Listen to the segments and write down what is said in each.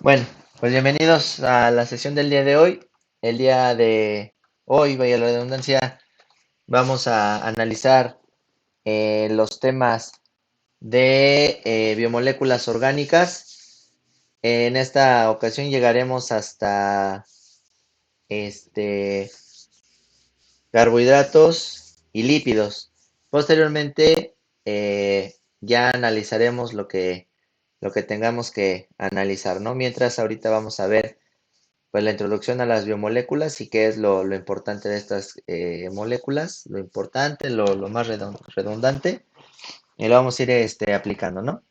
Bueno, pues bienvenidos a la sesión del día de hoy. El día de hoy, vaya la redundancia, vamos a analizar los temas de biomoléculas orgánicas. En esta ocasión llegaremos hasta este, carbohidratos y lípidos. Posteriormente, ya analizaremos lo que tengamos que analizar, ¿no? Mientras ahorita vamos a ver pues la introducción a las biomoléculas y qué es lo importante de estas moléculas, lo importante, lo más redundante, y lo vamos a ir aplicando, ¿no?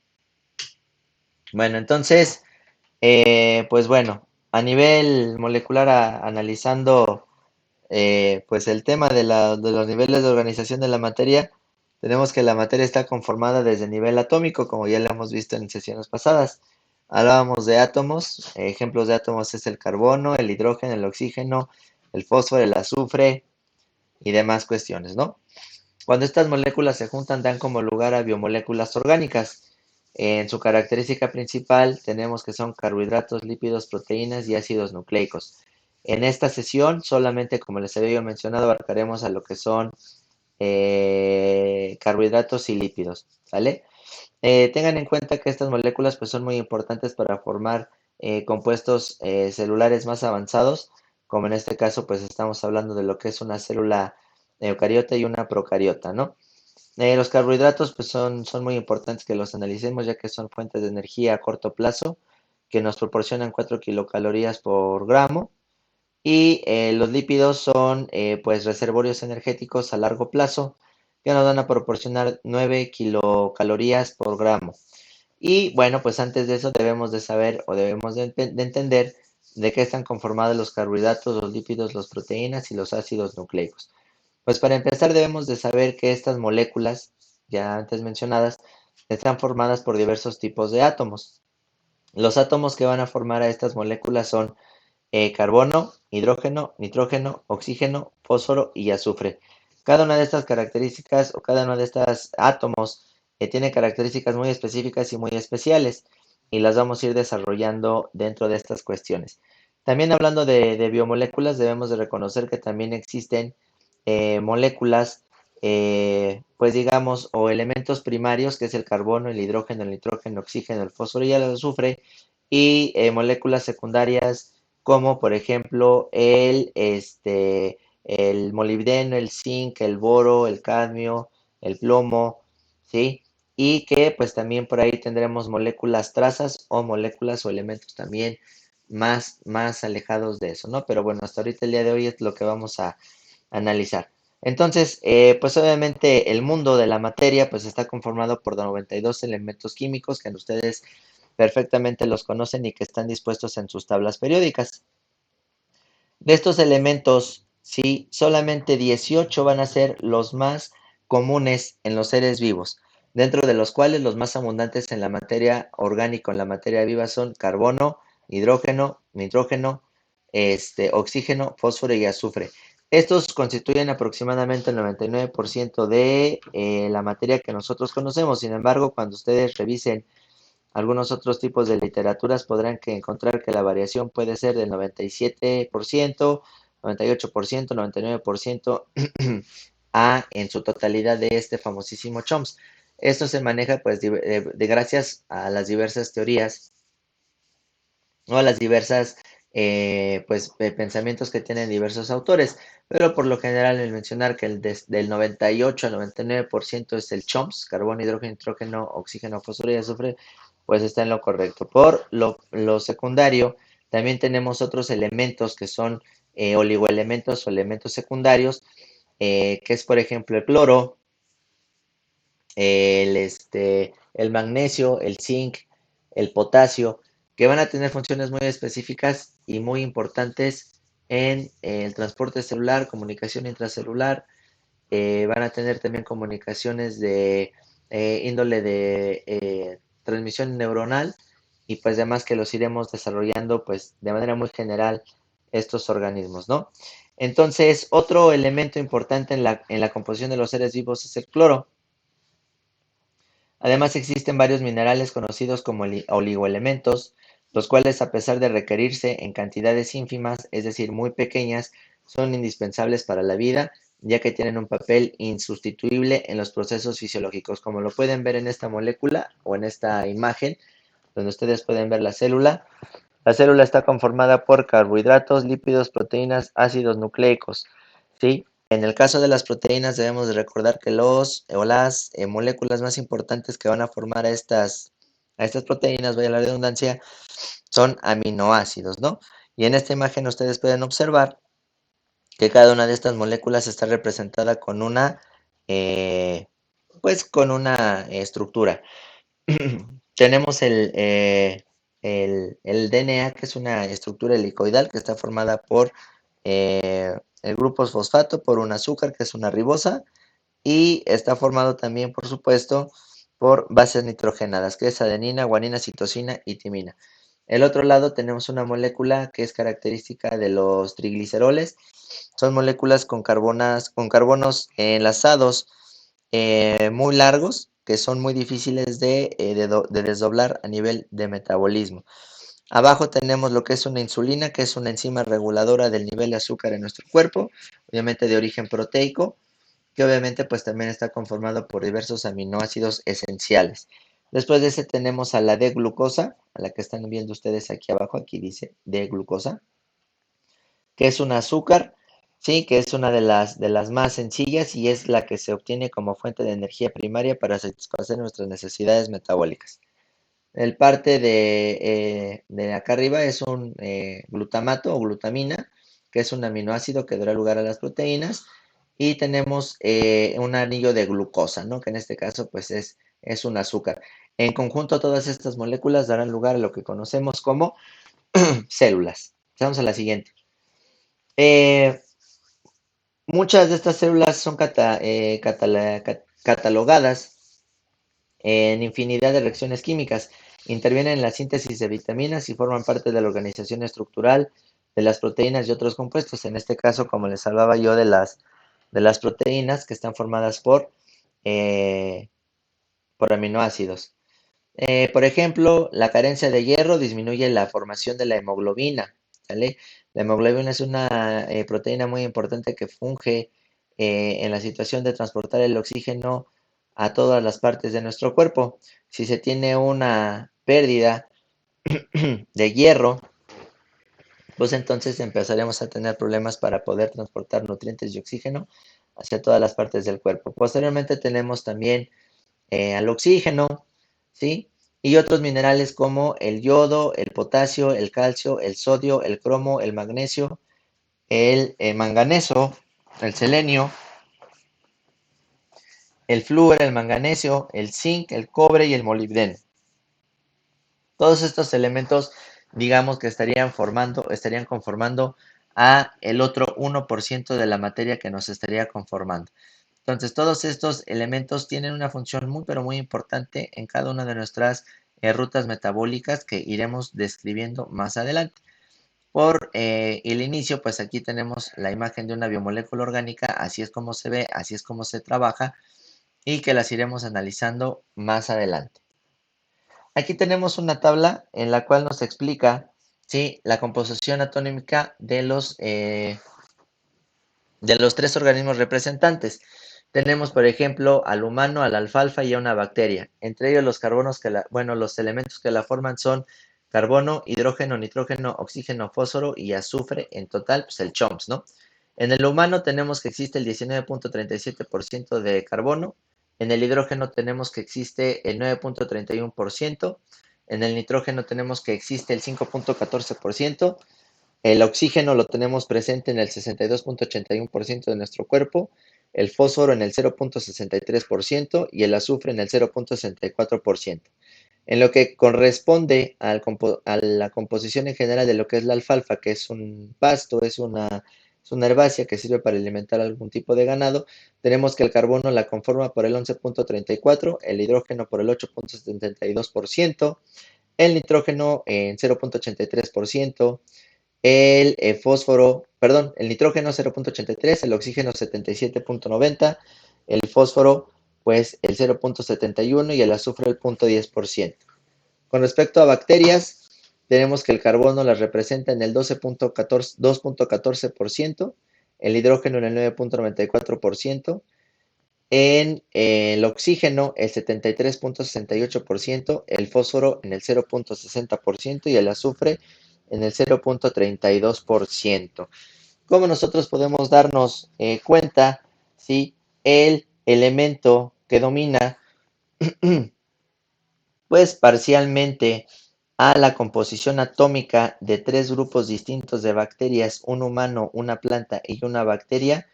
Bueno, entonces, pues bueno, a nivel molecular, analizando pues el tema de los niveles de organización de la materia, tenemos que la materia está conformada desde el nivel atómico, como ya lo hemos visto en sesiones pasadas. Hablábamos de átomos, ejemplos de átomos es el carbono, el hidrógeno, el oxígeno, el fósforo, el azufre y demás cuestiones, ¿no? Cuando estas moléculas se juntan dan como lugar a biomoléculas orgánicas. En su característica principal tenemos que son carbohidratos, lípidos, proteínas y ácidos nucleicos. En esta sesión solamente, como les había mencionado, abarcaremos a lo que son carbohidratos y lípidos, ¿vale? Tengan en cuenta que estas moléculas pues, son muy importantes para formar compuestos celulares más avanzados, como en este caso pues estamos hablando de lo que es una célula eucariota y una procariota, ¿no? Los carbohidratos pues son muy importantes que los analicemos ya que son fuentes de energía a corto plazo que nos proporcionan 4 kilocalorías por gramo y los lípidos son pues reservorios energéticos a largo plazo que nos van a proporcionar 9 kilocalorías por gramo. Y bueno, pues antes de eso debemos de saber o debemos de entender de qué están conformados los carbohidratos, los lípidos, las proteínas y los ácidos nucleicos. Pues para empezar debemos de saber que estas moléculas, ya antes mencionadas, están formadas por diversos tipos de átomos. Los átomos que van a formar a estas moléculas son carbono, hidrógeno, nitrógeno, oxígeno, fósforo y azufre. Cada una de estas características o cada uno de estos átomos tiene características muy específicas y muy especiales y las vamos a ir desarrollando dentro de estas cuestiones. También hablando de biomoléculas debemos de reconocer que también existen moléculas, pues digamos, o elementos primarios, que es el carbono, el hidrógeno, el nitrógeno, el oxígeno, el fósforo y el azufre, y moléculas secundarias como por ejemplo el molibdeno, el zinc, el boro, el cadmio, el plomo, ¿sí? Y que pues también por ahí tendremos moléculas trazas o moléculas o elementos también más alejados de eso, ¿no? Pero bueno, hasta ahorita el día de hoy es lo que vamos a analizar. Entonces, pues obviamente el mundo de la materia pues está conformado por 92 elementos químicos que ustedes perfectamente los conocen y que están dispuestos en sus tablas periódicas. De estos elementos, sí, solamente 18 van a ser los más comunes en los seres vivos, dentro de los cuales los más abundantes en la materia orgánica, en la materia viva, son carbono, hidrógeno, nitrógeno, oxígeno, fósforo y azufre. Estos constituyen aproximadamente el 99% de la materia que nosotros conocemos. Sin embargo, cuando ustedes revisen algunos otros tipos de literaturas podrán encontrar que la variación puede ser del 97%, 98%, 99% en su totalidad de este famosísimo CHOMS. Esto se maneja pues de gracias a las diversas teorías o a las diversas pensamientos que tienen diversos autores, pero por lo general el mencionar que del 98 al 99% es el CHOMS, carbono, hidrógeno, nitrógeno, oxígeno, fósforo y azufre, pues está en lo correcto. Por lo secundario, también tenemos otros elementos que son oligoelementos o elementos secundarios, que es por ejemplo el cloro, el magnesio, el zinc, el potasio, que van a tener funciones muy específicas y muy importantes en el transporte celular, comunicación intracelular, van a tener también comunicaciones de índole de transmisión neuronal y pues demás que los iremos desarrollando pues de manera muy general estos organismos, ¿no? Entonces, otro elemento importante en la composición de los seres vivos es el cloro. Además existen varios minerales conocidos como oligoelementos, los cuales a pesar de requerirse en cantidades ínfimas, es decir, muy pequeñas, son indispensables para la vida, ya que tienen un papel insustituible en los procesos fisiológicos, como lo pueden ver en esta molécula o en esta imagen, donde ustedes pueden ver la célula. La célula está conformada por carbohidratos, lípidos, proteínas, ácidos nucleicos, ¿sí? En el caso de las proteínas debemos de recordar que los o las moléculas más importantes que van a formar a estas proteínas, vaya la redundancia, son aminoácidos, ¿no? Y en esta imagen ustedes pueden observar que cada una de estas moléculas está representada con una, eh, pues con una estructura. Tenemos el DNA, que es una estructura helicoidal que está formada por el grupo fosfato, por un azúcar, que es una ribosa, y está formado también, por supuesto, por bases nitrogenadas, que es adenina, guanina, citosina y timina. El otro lado tenemos una molécula que es característica de los trigliceroles. Son moléculas con carbonos enlazados muy largos, que son muy difíciles de desdoblar a nivel de metabolismo. Abajo tenemos lo que es una insulina, que es una enzima reguladora del nivel de azúcar en nuestro cuerpo, obviamente de origen proteico, que obviamente pues también está conformado por diversos aminoácidos esenciales. Después de ese tenemos a la D-glucosa, a la que están viendo ustedes aquí abajo, aquí dice D-glucosa, que es un azúcar, sí, que es una de las más sencillas y es la que se obtiene como fuente de energía primaria para satisfacer nuestras necesidades metabólicas. El parte de acá arriba es un glutamato o glutamina, que es un aminoácido que dará lugar a las proteínas. Y tenemos un anillo de glucosa, ¿no? Que en este caso pues es un azúcar. En conjunto todas estas moléculas darán lugar a lo que conocemos como células. Vamos a la siguiente. Eh, Muchas de estas células son catalogadas en infinidad de reacciones químicas. Intervienen en la síntesis de vitaminas y forman parte de la organización estructural de las proteínas y otros compuestos. En este caso, como les hablaba yo de las proteínas que están formadas eh, por aminoácidos. Por ejemplo, la carencia de hierro disminuye la formación de la hemoglobina, ¿sale? La hemoglobina es una proteína muy importante que funge en la situación de transportar el oxígeno a todas las partes de nuestro cuerpo. Si se tiene una pérdida de hierro, pues entonces empezaremos a tener problemas para poder transportar nutrientes y oxígeno hacia todas las partes del cuerpo. Posteriormente tenemos también al oxígeno, ¿sí? Y otros minerales como el yodo, el potasio, el calcio, el sodio, el cromo, el magnesio, el manganeso, el selenio, el flúor, el manganesio, el zinc, el cobre y el molibdeno. Todos estos elementos, digamos que estarían conformando a el otro 1% de la materia que nos estaría conformando. Entonces, todos estos elementos tienen una función muy, pero muy importante en cada una de nuestras rutas metabólicas que iremos describiendo más adelante. Por el inicio, pues aquí tenemos la imagen de una biomolécula orgánica, así es como se ve, así es como se trabaja y que las iremos analizando más adelante. Aquí tenemos una tabla en la cual nos explica, ¿sí?, la composición atómica de los tres organismos representantes. Tenemos, por ejemplo, al humano, al alfalfa y a una bacteria. Entre ellos los elementos que la forman son carbono, hidrógeno, nitrógeno, oxígeno, fósforo y azufre. En total, pues el CHOMS, ¿no? En el humano tenemos que existe el 19.37% de carbono. En el hidrógeno tenemos que existe el 9.31%. En el nitrógeno tenemos que existe el 5.14%. El oxígeno lo tenemos presente en el 62.81% de nuestro cuerpo, el fósforo en el 0.63% y el azufre en el 0.64%. En lo que corresponde a la composición en general de lo que es la alfalfa, que es un pasto, es una herbácea que sirve para alimentar algún tipo de ganado, tenemos que el carbono la conforma por el 11.34%, el hidrógeno por el 8.72%, el nitrógeno en 0.83%, el nitrógeno 0.83, el oxígeno 77.90, el fósforo pues el 0.71 y el azufre el 0.10%. Con respecto a bacterias, tenemos que el carbono las representa en el 2.14%, el hidrógeno en el 9.94%, en el oxígeno el 73.68%, el fósforo en el 0.60% y el azufre en el 0.32%. ¿Cómo nosotros podemos darnos cuenta si el elemento que domina, pues parcialmente a la composición atómica de tres grupos distintos de bacterias, un humano, una planta y una bacteria,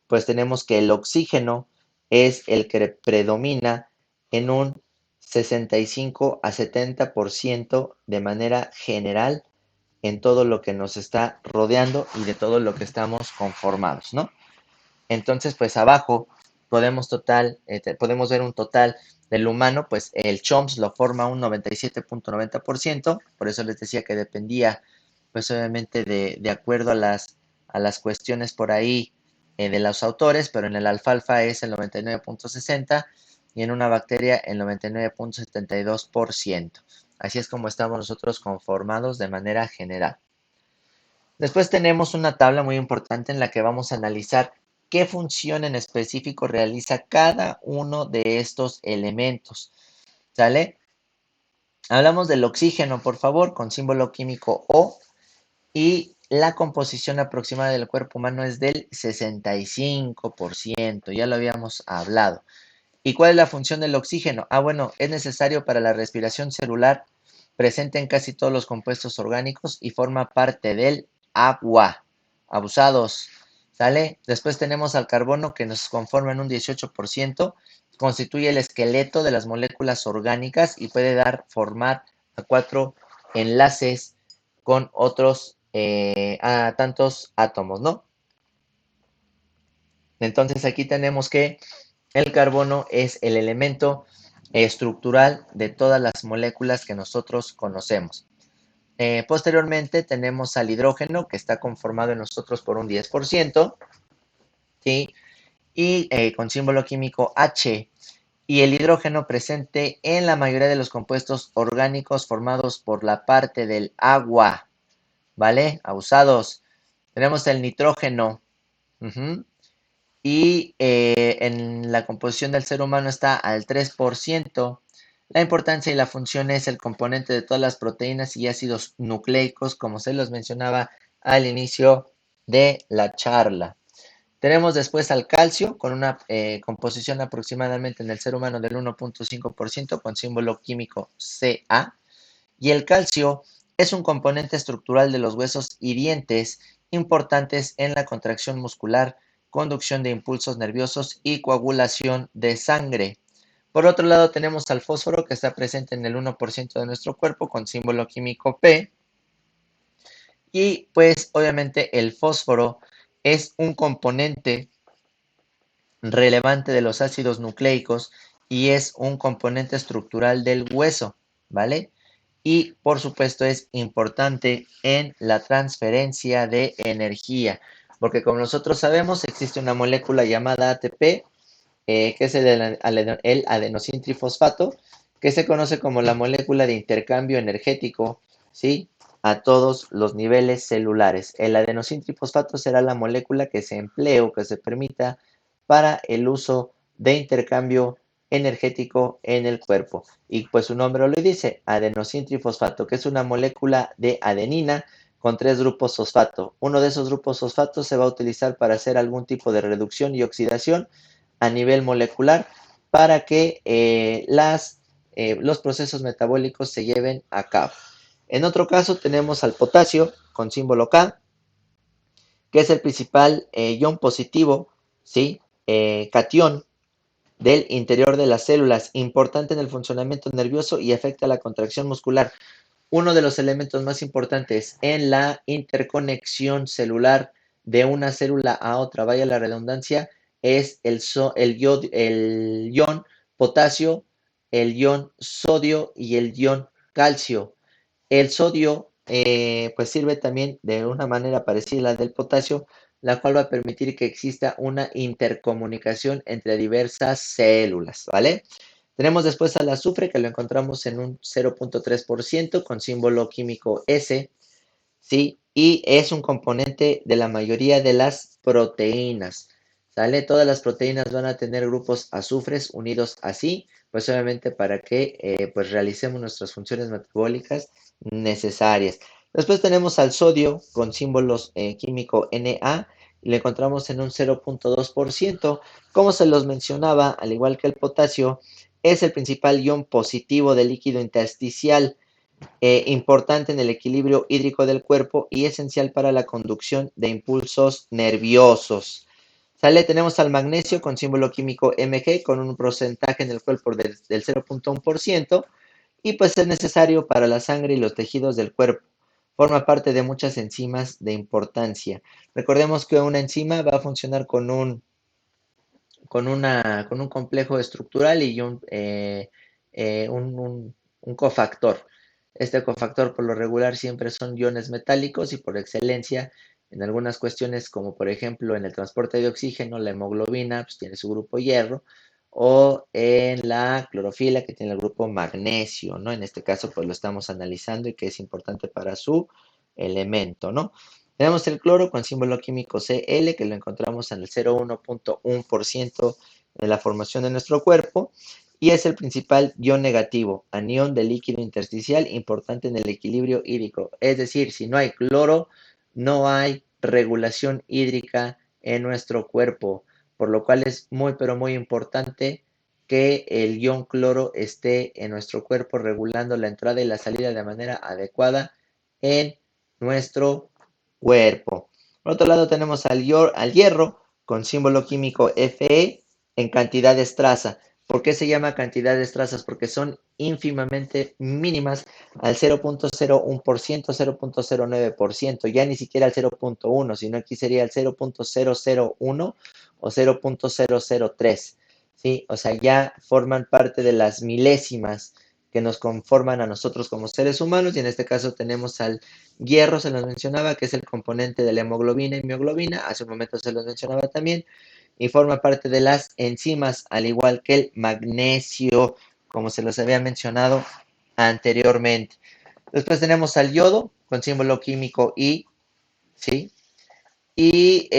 pues tenemos que el oxígeno es el que predomina en un 65 a 70% de manera general en todo lo que nos está rodeando y de todo lo que estamos conformados, ¿no? Entonces, pues abajo podemos ver un total del humano, pues el CHOMS lo forma un 97.90%, por eso les decía que dependía, pues obviamente de acuerdo a las cuestiones por ahí de los autores, pero en el alfalfa es el 99.60% y en una bacteria el 99.72%. Así es como estamos nosotros conformados de manera general. Después tenemos una tabla muy importante en la que vamos a analizar qué función en específico realiza cada uno de estos elementos. ¿Sale? Hablamos del oxígeno, por favor, con símbolo químico O, y la composición aproximada del cuerpo humano es del 65%, ya lo habíamos hablado. ¿Y cuál es la función del oxígeno? Bueno, es necesario para la respiración celular, presente en casi todos los compuestos orgánicos y forma parte del agua. Abusados, ¿sale? Después tenemos al carbono que nos conforma en un 18%, constituye el esqueleto de las moléculas orgánicas y puede formar a 4 enlaces con otros a tantos átomos, ¿no? Entonces aquí tenemos que el carbono es el elemento estructural de todas las moléculas que nosotros conocemos. Posteriormente tenemos al hidrógeno, que está conformado en nosotros por un 10%, ¿sí? Y con símbolo químico H. Y el hidrógeno presente en la mayoría de los compuestos orgánicos formados por la parte del agua, ¿vale? Abusados. Tenemos el nitrógeno. Y en la composición del ser humano está al 3%. La importancia y la función es el componente de todas las proteínas y ácidos nucleicos, como se los mencionaba al inicio de la charla. Tenemos después al calcio, con una composición aproximadamente en el ser humano del 1.5%, con símbolo químico Ca. Y el calcio es un componente estructural de los huesos y dientes, importantes en la contracción muscular, conducción de impulsos nerviosos y coagulación de sangre. Por otro lado, tenemos al fósforo, que está presente en el 1% de nuestro cuerpo con símbolo químico P. Y pues obviamente el fósforo es un componente relevante de los ácidos nucleicos y es un componente estructural del hueso, ¿vale? Y por supuesto es importante en la transferencia de energía, porque como nosotros sabemos existe una molécula llamada ATP, que es el adenosintrifosfato, que se conoce como la molécula de intercambio energético, ¿sí? A todos los niveles celulares. El adenosintrifosfato será la molécula que se emplee o que se permita para el uso de intercambio energético en el cuerpo. Y pues su nombre lo dice, adenosintrifosfato, que es una molécula de adenina con 3 grupos fosfato. Uno de esos grupos fosfatos se va a utilizar para hacer algún tipo de reducción y oxidación a nivel molecular para que los procesos metabólicos se lleven a cabo. En otro caso tenemos al potasio con símbolo K, que es el principal ion positivo, ¿sí? Catión del interior de las células, importante en el funcionamiento nervioso y afecta la contracción muscular. Uno de los elementos más importantes en la interconexión celular de una célula a otra, vaya la redundancia, es el ion potasio, el ion sodio y el ion calcio. El sodio pues sirve también de una manera parecida a la del potasio, la cual va a permitir que exista una intercomunicación entre diversas células, ¿vale? Tenemos después al azufre, que lo encontramos en un 0.3% con símbolo químico S, ¿sí? Y es un componente de la mayoría de las proteínas, ¿sale? Todas las proteínas van a tener grupos azufres unidos así, pues obviamente para que pues realicemos nuestras funciones metabólicas necesarias. Después tenemos al sodio con símbolos químico Na, y lo encontramos en un 0.2%. Como se los mencionaba, al igual que el potasio, es el principal ion positivo del líquido intersticial, importante en el equilibrio hídrico del cuerpo y esencial para la conducción de impulsos nerviosos. Sale, tenemos al magnesio con símbolo químico Mg con un porcentaje en el cuerpo del 0.1%, y pues es necesario para la sangre y los tejidos del cuerpo. Forma parte de muchas enzimas de importancia. Recordemos que una enzima va a funcionar con un complejo estructural y un cofactor. Este cofactor por lo regular siempre son iones metálicos y por excelencia en algunas cuestiones como por ejemplo en el transporte de oxígeno, la hemoglobina pues, tiene su grupo hierro, o en la clorofila que tiene el grupo magnesio, ¿no? En este caso pues lo estamos analizando y que es importante para su elemento, ¿no? Tenemos el cloro con símbolo químico Cl, que lo encontramos en el 0,1% de la formación de nuestro cuerpo, y es el principal ion negativo, anión de líquido intersticial importante en el equilibrio hídrico. Es decir, si no hay cloro, no hay regulación hídrica en nuestro cuerpo, por lo cual es muy, pero muy importante que el ion cloro esté en nuestro cuerpo regulando la entrada y la salida de manera adecuada en nuestro cuerpo. Por otro lado tenemos al hierro con símbolo químico Fe en cantidades traza. ¿Por qué se llama cantidades trazas? Porque son ínfimamente mínimas al 0.01%, 0.09%, ya ni siquiera al 0.1, sino aquí sería el 0.001 o 0.003, ¿sí? O sea, ya forman parte de las milésimas que nos conforman a nosotros como seres humanos, y en este caso tenemos al hierro, se nos mencionaba, que es el componente de la hemoglobina y mioglobina, hace un momento se los mencionaba también, y forma parte de las enzimas, al igual que el magnesio, como se los había mencionado anteriormente. Después tenemos al yodo, con símbolo químico I, ¿sí? Y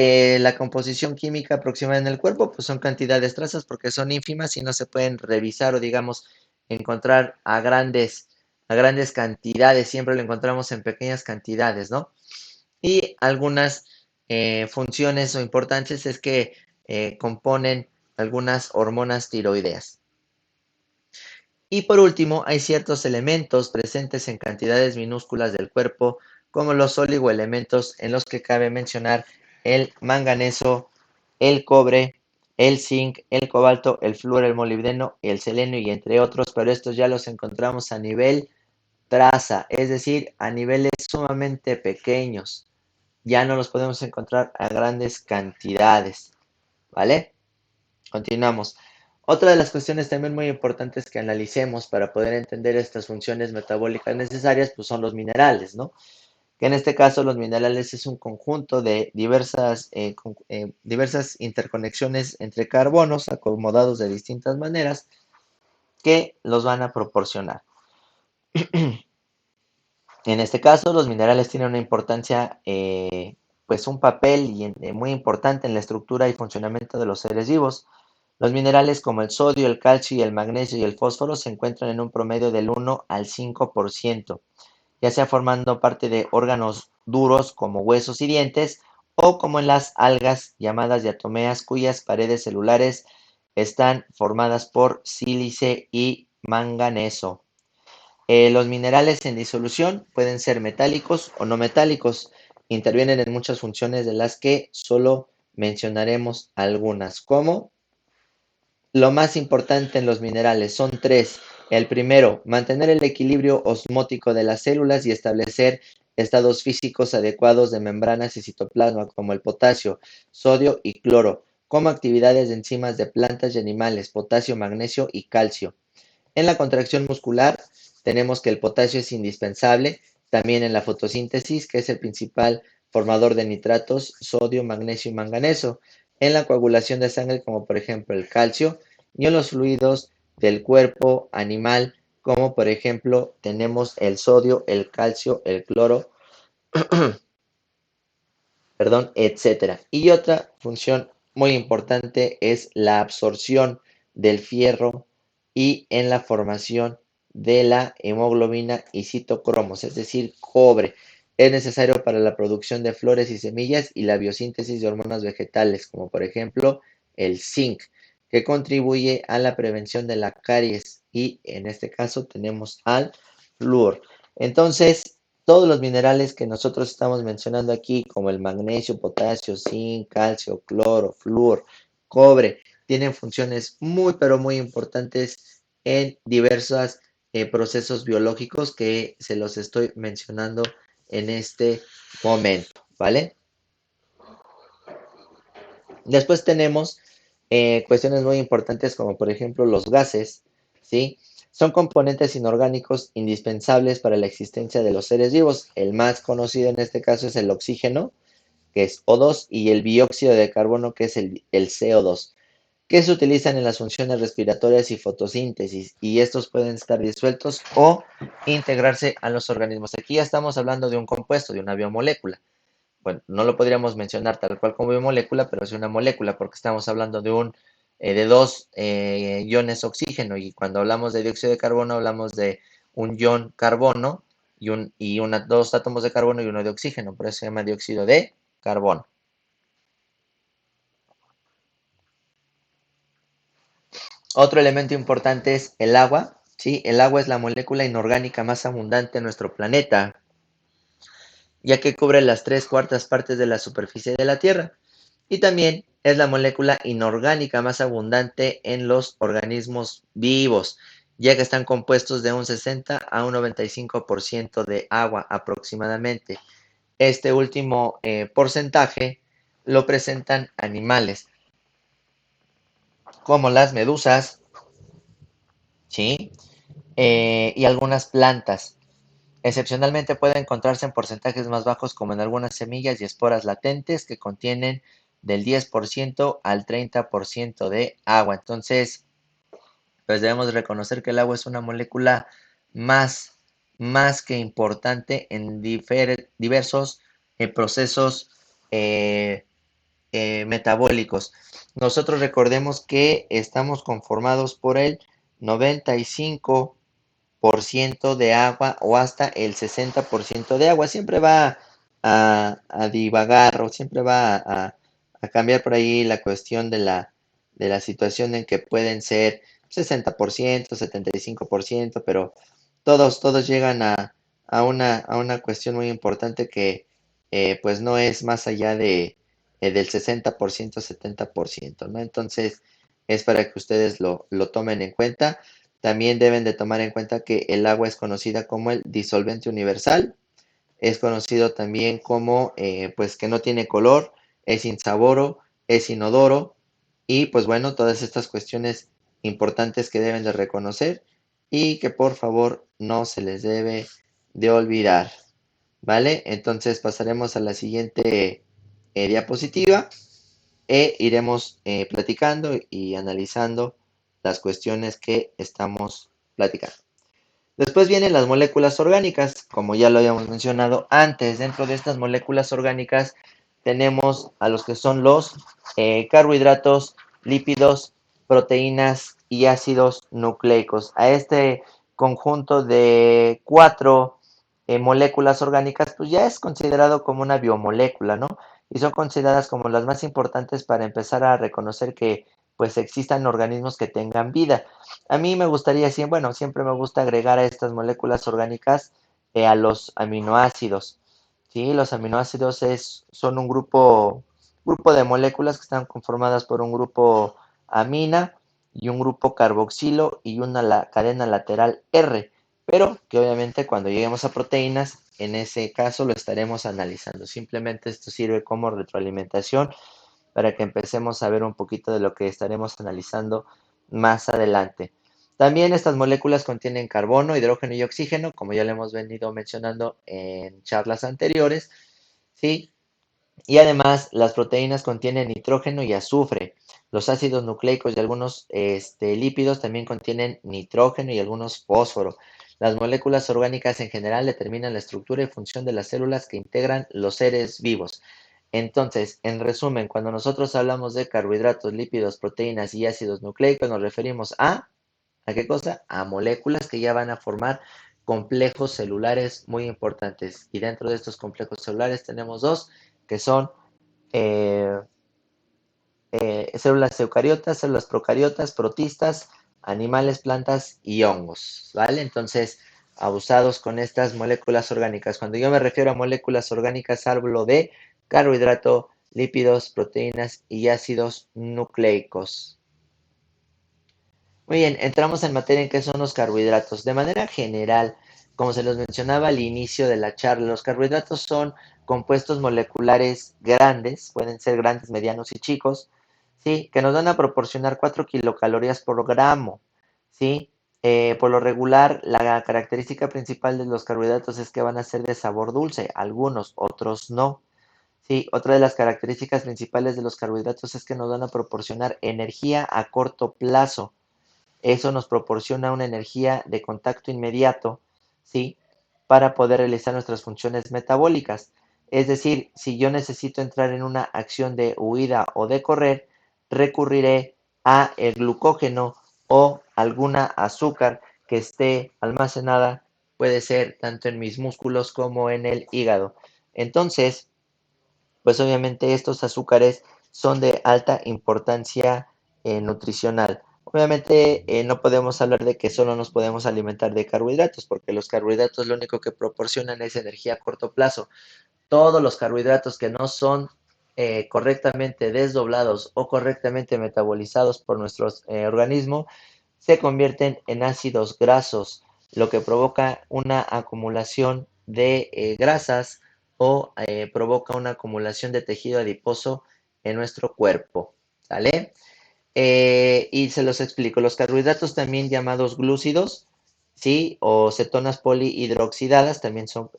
la composición química aproximada en el cuerpo, pues son cantidades trazas porque son ínfimas y no se pueden revisar o, digamos, encontrar a grandes cantidades. Siempre lo encontramos en pequeñas cantidades, ¿no? Y algunas funciones o importantes es que componen algunas hormonas tiroideas. Y por último, hay ciertos elementos presentes en cantidades minúsculas del cuerpo, como los oligoelementos, en los que cabe mencionar el manganeso, el cobre, el zinc, el cobalto, el flúor, el molibdeno, el selenio y entre otros, pero estos ya los encontramos a nivel traza, es decir, a niveles sumamente pequeños. Ya no los podemos encontrar a grandes cantidades, ¿vale? Continuamos. Otra de las cuestiones también muy importantes que analicemos para poder entender estas funciones metabólicas necesarias, pues son los minerales, ¿no? Que en este caso los minerales es un conjunto de diversas interconexiones entre carbonos acomodados de distintas maneras que los van a proporcionar. En este caso, los minerales tienen una importancia, pues un papel muy importante en la estructura y funcionamiento de los seres vivos. Los minerales como el sodio, el calcio y el magnesio y el fósforo se encuentran en un promedio del 1 al 5%, ya sea formando parte de órganos duros como huesos y dientes, o como en las algas llamadas diatomeas, cuyas paredes celulares están formadas por sílice y manganeso. Los minerales en disolución pueden ser metálicos o no metálicos. Intervienen en muchas funciones de las que solo mencionaremos algunas, como lo más importante en los minerales son tres. El primero, mantener el equilibrio osmótico de las células y establecer estados físicos adecuados de membranas y citoplasma, como el potasio, sodio y cloro, como actividades de enzimas de plantas y animales, potasio, magnesio y calcio. En la contracción muscular tenemos que el potasio es indispensable, también en la fotosíntesis, que es el principal formador de nitratos, sodio, magnesio y manganeso, en la coagulación de sangre, como por ejemplo el calcio, y en los fluidos del cuerpo animal, como por ejemplo tenemos el sodio, el calcio, el cloro, perdón, etcétera. Y otra función muy importante es la absorción del fierro y en la formación de la hemoglobina y citocromos, es decir, cobre. Es necesario para la producción de flores y semillas y la biosíntesis de hormonas vegetales, como por ejemplo el zinc, que contribuye a la prevención de la caries y en este caso tenemos al flúor. Entonces, todos los minerales que nosotros estamos mencionando aquí, como el magnesio, potasio, zinc, calcio, cloro, flúor, cobre, tienen funciones muy, pero muy importantes en diversos procesos biológicos que se los estoy mencionando en este momento, ¿vale? Después tenemos cuestiones muy importantes como por ejemplo los gases, ¿sí? Son componentes inorgánicos indispensables para la existencia de los seres vivos. El más conocido en este caso es el oxígeno, que es O2, y el dióxido de carbono, que es el CO2, que se utilizan en las funciones respiratorias y fotosíntesis, y estos pueden estar disueltos o integrarse a los organismos. Aquí ya estamos hablando de un compuesto, de una biomolécula. Bueno, no lo podríamos mencionar tal cual como biomolécula, pero es una molécula porque estamos hablando de dos iones oxígeno y cuando hablamos de dióxido de carbono hablamos de un ion carbono y dos átomos de carbono y uno de oxígeno, por eso se llama dióxido de carbono. Otro elemento importante es el agua, ¿sí? El agua es la molécula inorgánica más abundante en nuestro planeta, ya que cubre las 3/4 partes de la superficie de la Tierra. Y también es la molécula inorgánica más abundante en los organismos vivos, ya que están compuestos de un 60 a un 95% de agua aproximadamente. Este último porcentaje lo presentan animales, como las medusas, ¿sí? Y algunas plantas. Excepcionalmente puede encontrarse en porcentajes más bajos como en algunas semillas y esporas latentes que contienen del 10% al 30% de agua. Entonces, pues debemos reconocer que el agua es una molécula más, más que importante en diversos procesos eh, metabólicos. Nosotros recordemos que estamos conformados por el 95% de agua o hasta el 60% de agua. Siempre va a divagar o siempre va a cambiar por ahí la cuestión de la situación en que pueden ser 60%, 75%, pero todos llegan a una cuestión muy importante que pues no es más allá del 60%, 70%, ¿no? Entonces es para que ustedes lo tomen en cuenta. También deben de tomar en cuenta que el agua es conocida como el disolvente universal, es conocido también como pues que no tiene color, es insaboro, es inodoro y pues bueno, todas estas cuestiones importantes que deben de reconocer y que por favor no se les debe de olvidar, ¿vale? Entonces pasaremos a la siguiente diapositiva e iremos platicando y analizando las cuestiones que estamos platicando. Después vienen las moléculas orgánicas, como ya lo habíamos mencionado antes. Dentro de estas moléculas orgánicas tenemos a los que son los carbohidratos, lípidos, proteínas y ácidos nucleicos. A este conjunto de cuatro moléculas orgánicas, pues ya es considerado como una biomolécula, ¿no? Y son consideradas como las más importantes para empezar a reconocer que pues existan organismos que tengan vida. A mí me gustaría, bueno, siempre me gusta agregar a estas moléculas orgánicas a los aminoácidos. ¿Sí? Los aminoácidos son un grupo de moléculas que están conformadas por un grupo amina y un grupo carboxilo y una cadena lateral R, pero que obviamente cuando lleguemos a proteínas, en ese caso lo estaremos analizando. Simplemente esto sirve como retroalimentación para que empecemos a ver un poquito de lo que estaremos analizando más adelante. También estas moléculas contienen carbono, hidrógeno y oxígeno, como ya lo hemos venido mencionando en charlas anteriores, ¿sí? Y además, las proteínas contienen nitrógeno y azufre. Los ácidos nucleicos y algunos lípidos también contienen nitrógeno y algunos fósforo. Las moléculas orgánicas en general determinan la estructura y función de las células que integran los seres vivos. Entonces, en resumen, cuando nosotros hablamos de carbohidratos, lípidos, proteínas y ácidos nucleicos, nos referimos ¿a qué cosa? A moléculas que ya van a formar complejos celulares muy importantes. Y dentro de estos complejos celulares tenemos dos, que son eh, células eucariotas, células procariotas, protistas, animales, plantas y hongos, ¿vale? Entonces, abusados con estas moléculas orgánicas. Cuando yo me refiero a moléculas orgánicas, hablo de carbohidrato, lípidos, proteínas y ácidos nucleicos. Muy bien, entramos en materia en qué son los carbohidratos. De manera general, como se los mencionaba al inicio de la charla, los carbohidratos son compuestos moleculares grandes, pueden ser grandes, medianos y chicos, ¿sí? Que nos van a proporcionar 4 kilocalorías por gramo, ¿sí? Por lo regular, la característica principal de los carbohidratos es que van a ser de sabor dulce, algunos, otros no. Sí, otra de las características principales de los carbohidratos es que nos van a proporcionar energía a corto plazo. Eso nos proporciona una energía de contacto inmediato, ¿sí? Para poder realizar nuestras funciones metabólicas. Es decir, si yo necesito entrar en una acción de huida o de correr, recurriré a el glucógeno o alguna azúcar que esté almacenada, puede ser tanto en mis músculos como en el hígado. Entonces, pues obviamente estos azúcares son de alta importancia nutricional. Obviamente no podemos hablar de que solo nos podemos alimentar de carbohidratos, porque los carbohidratos lo único que proporcionan es energía a corto plazo. Todos los carbohidratos que no son correctamente desdoblados o correctamente metabolizados por nuestro organismo se convierten en ácidos grasos, lo que provoca una acumulación de grasas o provoca una acumulación de tejido adiposo en nuestro cuerpo. ¿Sale? Y se los explico. Los carbohidratos también llamados glúcidos, ¿sí? O cetonas polihidroxidadas también son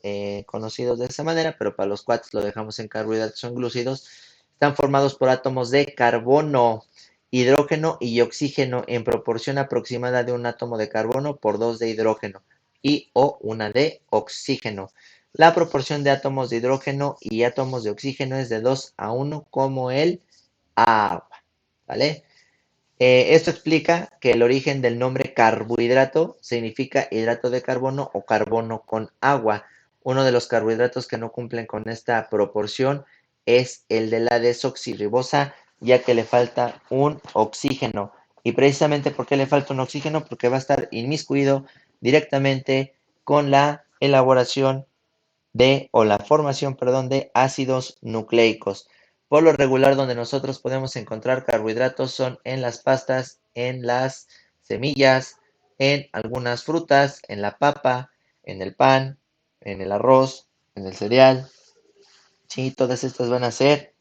conocidos de esa manera, pero para los cuates lo dejamos en carbohidratos, son glúcidos. Están formados por átomos de carbono, hidrógeno y oxígeno en proporción aproximada de un átomo de carbono por dos de hidrógeno y o una de oxígeno. La proporción de átomos de hidrógeno y átomos de oxígeno es de 2 a 1 como el agua, ¿vale? Esto explica que el origen del nombre carbohidrato significa hidrato de carbono o carbono con agua. Uno de los carbohidratos que no cumplen con esta proporción es el de la desoxirribosa, ya que le falta un oxígeno. Y precisamente ¿por qué le falta un oxígeno? Porque va a estar inmiscuido directamente con la elaboración o la formación, perdón, de ácidos nucleicos. Por lo regular, donde nosotros podemos encontrar carbohidratos son en las pastas, en las semillas, en algunas frutas, en la papa, en el pan, en el arroz, en el cereal. Sí, todas estas van a ser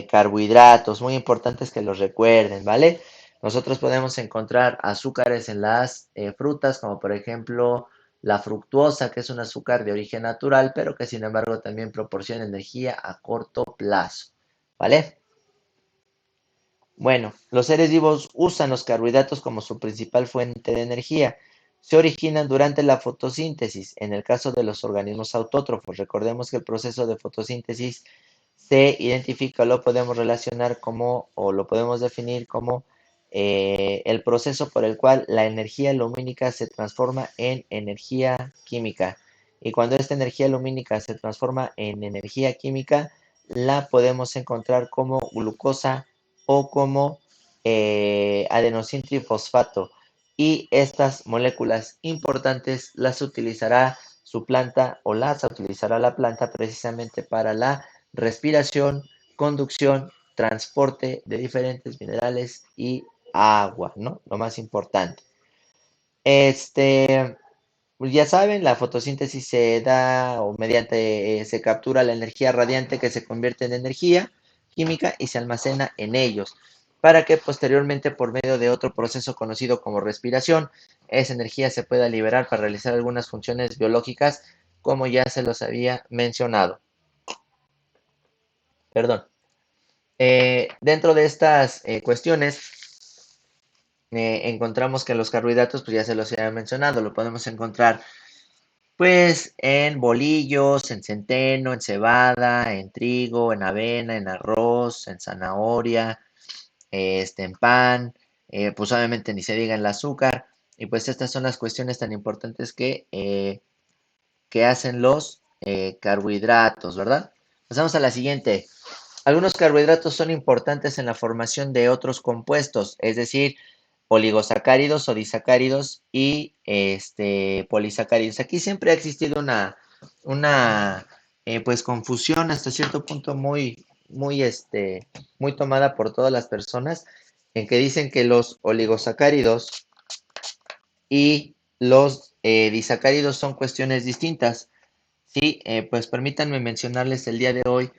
carbohidratos, muy importantes que los recuerden, ¿vale? Nosotros podemos encontrar azúcares en las frutas, como por ejemplo la fructuosa, que es un azúcar de origen natural, pero que sin embargo también proporciona energía a corto plazo, ¿vale? Bueno, los seres vivos usan los carbohidratos como su principal fuente de energía. Se originan durante la fotosíntesis, en el caso de los organismos autótrofos. Recordemos que el proceso de fotosíntesis se identifica, lo podemos relacionar como, o lo podemos definir como el proceso por el cual la energía lumínica se transforma en energía química. Y cuando esta energía lumínica se transforma en energía química, la podemos encontrar como glucosa o como adenosín trifosfato. Y estas moléculas importantes las utilizará su planta o las utilizará la planta precisamente para la respiración, conducción, transporte de diferentes minerales y agua, ¿no? Lo más importante. Este, pues ya saben, la fotosíntesis se da o mediante se captura la energía radiante que se convierte en energía química y se almacena en ellos, para que posteriormente por medio de otro proceso conocido como respiración, esa energía se pueda liberar para realizar algunas funciones biológicas, como ya se los había mencionado. Perdón. Dentro de estas cuestiones, encontramos que los carbohidratos, pues ya se los había mencionado, lo podemos encontrar pues en bolillos, en centeno, en cebada, en trigo, en avena, en arroz, en zanahoria, en pan, pues obviamente ni se diga en el azúcar. Y pues estas son las cuestiones tan importantes que hacen los carbohidratos, ¿verdad? Pasamos a la siguiente. Algunos carbohidratos son importantes en la formación de otros compuestos, es decir, oligosacáridos o disacáridos y polisacáridos. Aquí siempre ha existido una pues confusión hasta cierto punto muy tomada por todas las personas en que dicen que los oligosacáridos y los disacáridos son cuestiones distintas. Sí, pues permítanme mencionarles el día de hoy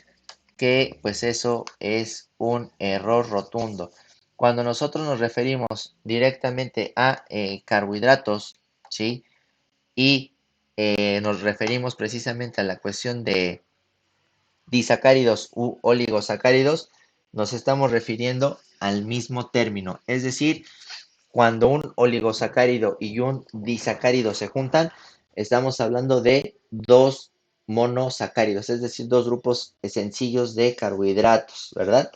que pues eso es un error rotundo. Cuando nosotros nos referimos directamente a carbohidratos, ¿sí? Y nos referimos precisamente a la cuestión de disacáridos u oligosacáridos, nos estamos refiriendo al mismo término. Es decir, cuando un oligosacárido y un disacárido se juntan, estamos hablando de dos monosacáridos, es decir, dos grupos sencillos de carbohidratos, ¿verdad?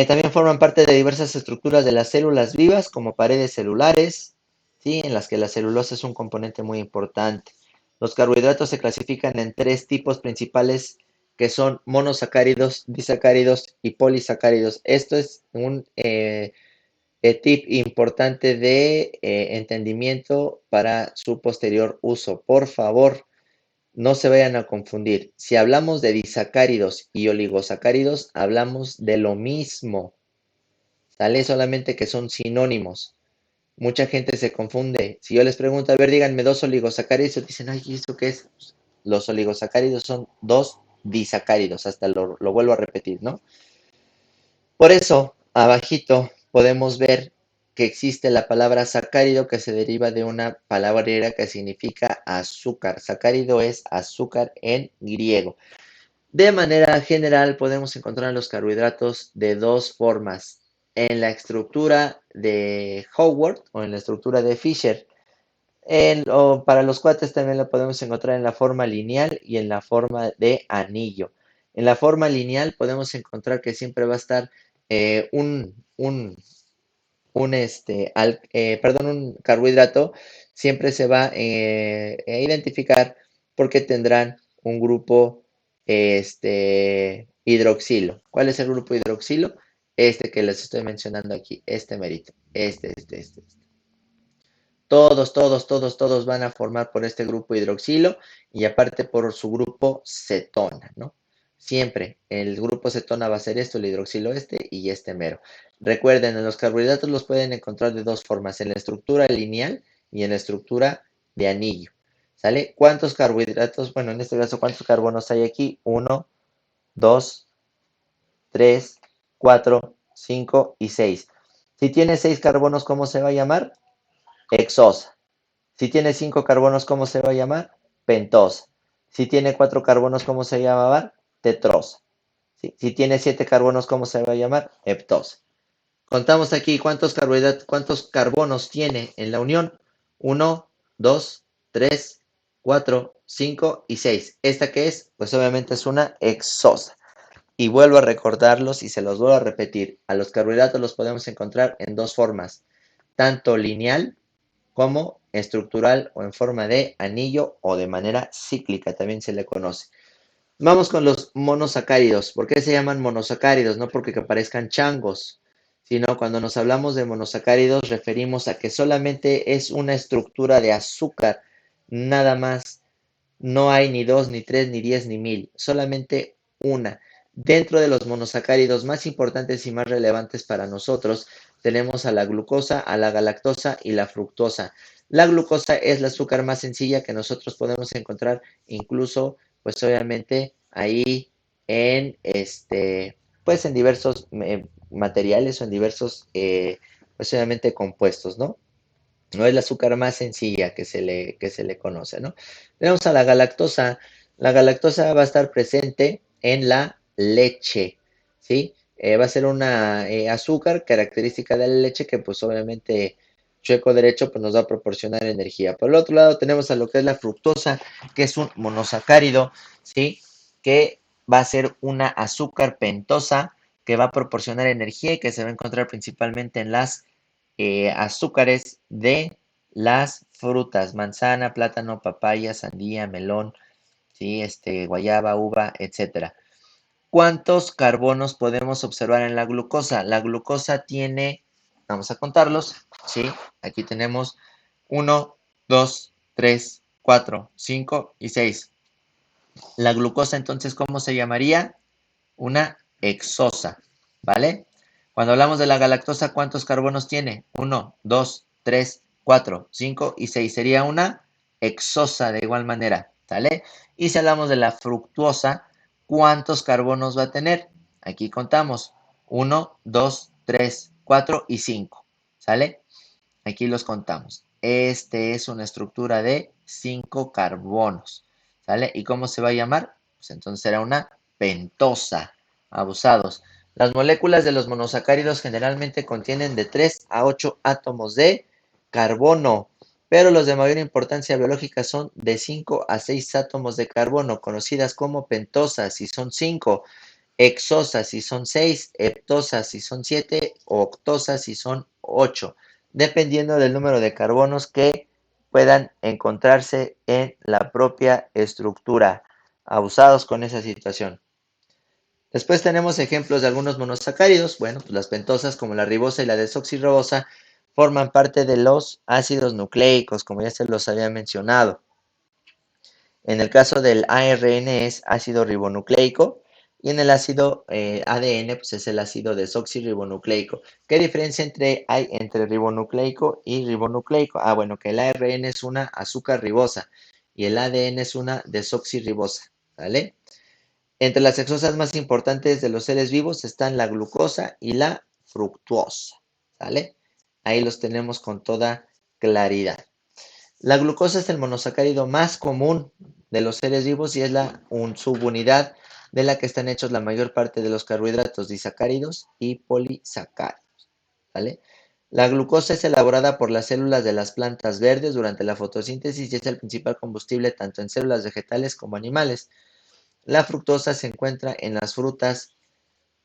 También forman parte de diversas estructuras de las células vivas, como paredes celulares, ¿sí? En las que la celulosa es un componente muy importante. Los carbohidratos se clasifican en tres tipos principales que son monosacáridos, disacáridos y polisacáridos. Esto es un tip importante de entendimiento para su posterior uso. Por favor, no se vayan a confundir. Si hablamos de disacáridos y oligosacáridos, hablamos de lo mismo. ¿Sale? Solamente que son sinónimos. Mucha gente se confunde. Si yo les pregunto, a ver, díganme dos oligosacáridos, dicen, ay, ¿y eso qué es? Los oligosacáridos son dos disacáridos. Hasta lo vuelvo a repetir, ¿no? Por eso, abajito, podemos ver que existe la palabra sacárido que se deriva de una palabra que significa azúcar. Sacárido es azúcar en griego. De manera general, podemos encontrar los carbohidratos de dos formas. En la estructura de Howard o en la estructura de Fisher. O para los cuates también lo podemos encontrar en la forma lineal y en la forma de anillo. En la forma lineal podemos encontrar que siempre va a estar eh, un, un, un carbohidrato, siempre se va a identificar porque tendrán un grupo hidroxilo. ¿Cuál es el grupo hidroxilo? Este que les estoy mencionando aquí, este merito, este. Todos van a formar por este grupo hidroxilo y aparte por su grupo cetona, ¿no? Siempre el grupo cetona va a ser esto, el hidroxilo y este mero. Recuerden, en los carbohidratos los pueden encontrar de dos formas, en la estructura lineal y en la estructura de anillo. ¿Sale? ¿Cuántos carbohidratos? Bueno, en este caso, ¿cuántos carbonos hay aquí? 1, 2, 3, 4, 5 y 6. Si tiene 6 carbonos, ¿cómo se va a llamar? Hexosa. Si tiene 5 carbonos, ¿cómo se va a llamar? Pentosa. Si tiene 4 carbonos, ¿cómo se llama? Tetrosa. ¿Sí? Si tiene 7 carbonos, ¿cómo se va a llamar? Heptosa. Contamos aquí cuántos carbonos tiene en la unión. 1, 2, 3, 4, 5 y 6. ¿Esta qué es? Pues obviamente es una hexosa. Y vuelvo a recordarlos y se los vuelvo a repetir. A los carbohidratos los podemos encontrar en dos formas. Tanto lineal como estructural o en forma de anillo o de manera cíclica, también se le conoce. Vamos con los monosacáridos. ¿Por qué se llaman monosacáridos? No porque parezcan changos, sino cuando nos hablamos de monosacáridos referimos a que solamente es una estructura de azúcar, nada más. No hay ni dos, ni tres, ni 10, ni 1000, solamente una. Dentro de los monosacáridos más importantes y más relevantes para nosotros, tenemos a la glucosa, a la galactosa y la fructosa. La glucosa es la azúcar más sencilla que nosotros podemos encontrar, incluso, pues obviamente, ahí en pues en diversos materiales o en diversos, pues obviamente compuestos, ¿no? No es la azúcar más sencilla que se le conoce, ¿no? Tenemos a la galactosa. La galactosa va a estar presente en la leche, ¿sí? Va a ser una azúcar característica de la leche que pues obviamente chueco derecho pues nos va a proporcionar energía. Por el otro lado tenemos a lo que es la fructosa, que es un monosacárido, ¿sí? Que va a ser una azúcar pentosa que va a proporcionar energía y que se va a encontrar principalmente en las azúcares de las frutas, manzana, plátano, papaya, sandía, melón, ¿sí? Guayaba, uva, etcétera. ¿Cuántos carbonos podemos observar en la glucosa? La glucosa tiene, vamos a contarlos, ¿sí? Aquí tenemos 1, 2, 3, 4, 5 y 6. La glucosa entonces, ¿cómo se llamaría? Una hexosa, ¿vale? Cuando hablamos de la galactosa, ¿cuántos carbonos tiene? 1, 2, 3, 4, 5 y 6. Sería una hexosa de igual manera, ¿sale? Y si hablamos de la fructuosa, ¿cuántos carbonos va a tener? Aquí contamos. 1, 2, 3, 4 y 5, ¿sale? Aquí los contamos. Este es una estructura de 5 carbonos, ¿sale? ¿Y cómo se va a llamar? Pues entonces será una pentosa. Abusados. Las moléculas de los monosacáridos generalmente contienen de 3 a 8 átomos de carbono, pero los de mayor importancia biológica son de 5 a 6 átomos de carbono, conocidas como pentosas si son 5, hexosas si son 6, heptosas si son 7 o octosas si son 8, dependiendo del número de carbonos que puedan encontrarse en la propia estructura. Abusados con esa situación. Después tenemos ejemplos de algunos monosacáridos. Bueno, pues las pentosas como la ribosa y la desoxirribosa forman parte de los ácidos nucleicos, como ya se los había mencionado. En el caso del ARN es ácido ribonucleico y en el ácido ADN pues es el ácido desoxirribonucleico. ¿Qué diferencia hay entre ribonucleico y ribonucleico? Ah, bueno, que el ARN es una azúcar ribosa y el ADN es una desoxirribosa, ¿vale? Entre las hexosas más importantes de los seres vivos están la glucosa y la fructuosa, ¿sale? Ahí los tenemos con toda claridad. La glucosa es el monosacárido más común de los seres vivos y es la subunidad de la que están hechos la mayor parte de los carbohidratos disacáridos y polisacáridos, ¿vale? La glucosa es elaborada por las células de las plantas verdes durante la fotosíntesis y es el principal combustible tanto en células vegetales como animales. La fructosa se encuentra en las frutas,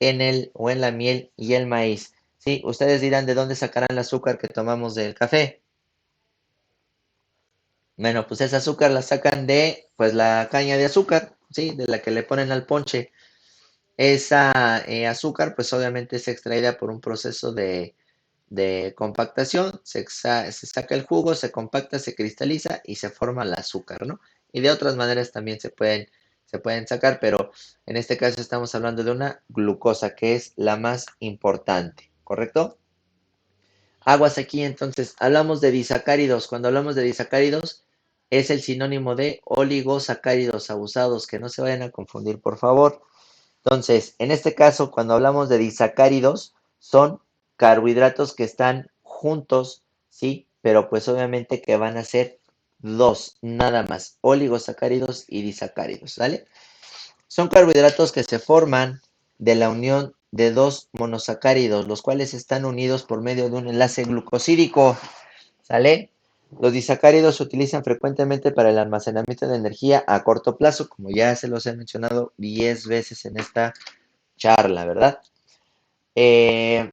en la miel y el maíz. Sí, ustedes dirán de dónde sacarán el azúcar que tomamos del café. Bueno, pues esa azúcar la sacan de, pues la caña de azúcar, sí, de la que le ponen al ponche. Esa azúcar, pues obviamente es extraída por un proceso de compactación, se saca el jugo, se compacta, se cristaliza y se forma el azúcar, ¿no? Y de otras maneras también se pueden sacar, pero en este caso estamos hablando de una glucosa, que es la más importante, ¿correcto? Aguas aquí, entonces, hablamos de disacáridos. Cuando hablamos de disacáridos, es el sinónimo de oligosacáridos abusados, que no se vayan a confundir, por favor. Entonces, en este caso, cuando hablamos de disacáridos, son carbohidratos que están juntos, ¿sí? Pero pues obviamente que van a ser dos, nada más, oligosacáridos y disacáridos, ¿vale? Son carbohidratos que se forman de la unión de dos monosacáridos, los cuales están unidos por medio de un enlace glucosídico, ¿sale? Los disacáridos se utilizan frecuentemente para el almacenamiento de energía a corto plazo, como ya se los he mencionado 10 veces en esta charla, ¿verdad? Eh,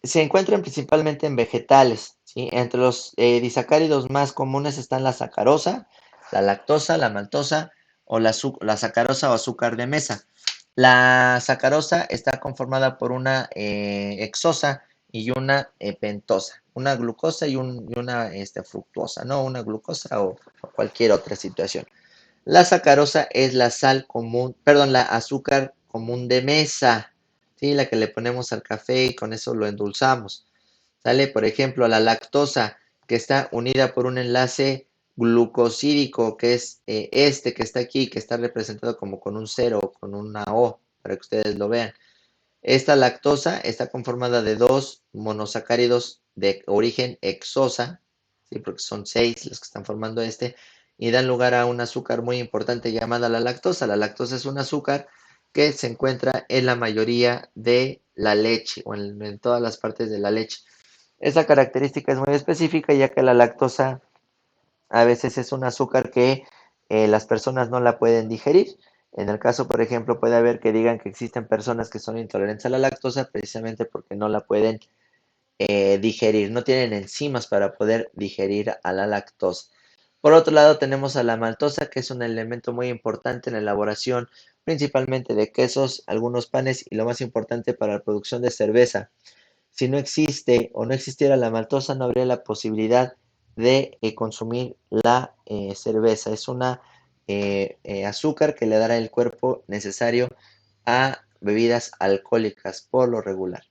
Se encuentran principalmente en vegetales, ¿sí? Entre los disacáridos más comunes están la sacarosa, la lactosa, la maltosa o la sacarosa o azúcar de mesa. La sacarosa está conformada por una hexosa y una pentosa, una glucosa y una fructuosa, ¿no? Una glucosa o cualquier otra situación. La sacarosa es la sal común, perdón, la azúcar común de mesa, ¿sí? La que le ponemos al café y con eso lo endulzamos. ¿Sale? Por ejemplo, la lactosa, que está unida por un enlace glucosídico, que es este que está aquí, que está representado como con un cero o con una O, para que ustedes lo vean. Esta lactosa está conformada de dos monosacáridos de origen hexosa, ¿sí? Porque son 6 los que están formando y dan lugar a un azúcar muy importante llamada la lactosa. La lactosa es un azúcar que se encuentra en la mayoría de la leche o en todas las partes de la leche. Esta característica es muy específica ya que la lactosa a veces es un azúcar que las personas no la pueden digerir. En el caso, por ejemplo, puede haber que digan que existen personas que son intolerantes a la lactosa precisamente porque no la pueden digerir, no tienen enzimas para poder digerir a la lactosa. Por otro lado, tenemos a la maltosa, que es un elemento muy importante en la elaboración principalmente de quesos, algunos panes y lo más importante para la producción de cerveza. Si no existe o no existiera la maltosa, no habría la posibilidad de consumir la cerveza. Es una azúcar que le dará el cuerpo necesario a bebidas alcohólicas por lo regular.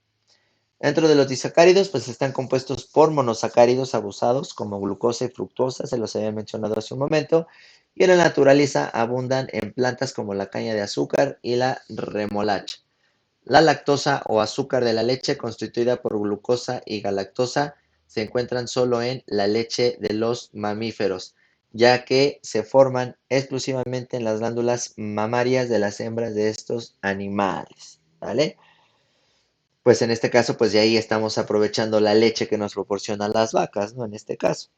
Dentro de los disacáridos, pues están compuestos por monosacáridos abusados como glucosa y fructosa, se los había mencionado hace un momento, y en la naturaleza abundan en plantas como la caña de azúcar y la remolacha. La lactosa o azúcar de la leche, constituida por glucosa y galactosa, se encuentran solo en la leche de los mamíferos, ya que se forman exclusivamente en las glándulas mamarias de las hembras de estos animales, ¿vale? Pues en este caso, pues de ahí estamos aprovechando la leche que nos proporcionan las vacas, ¿no? En este caso.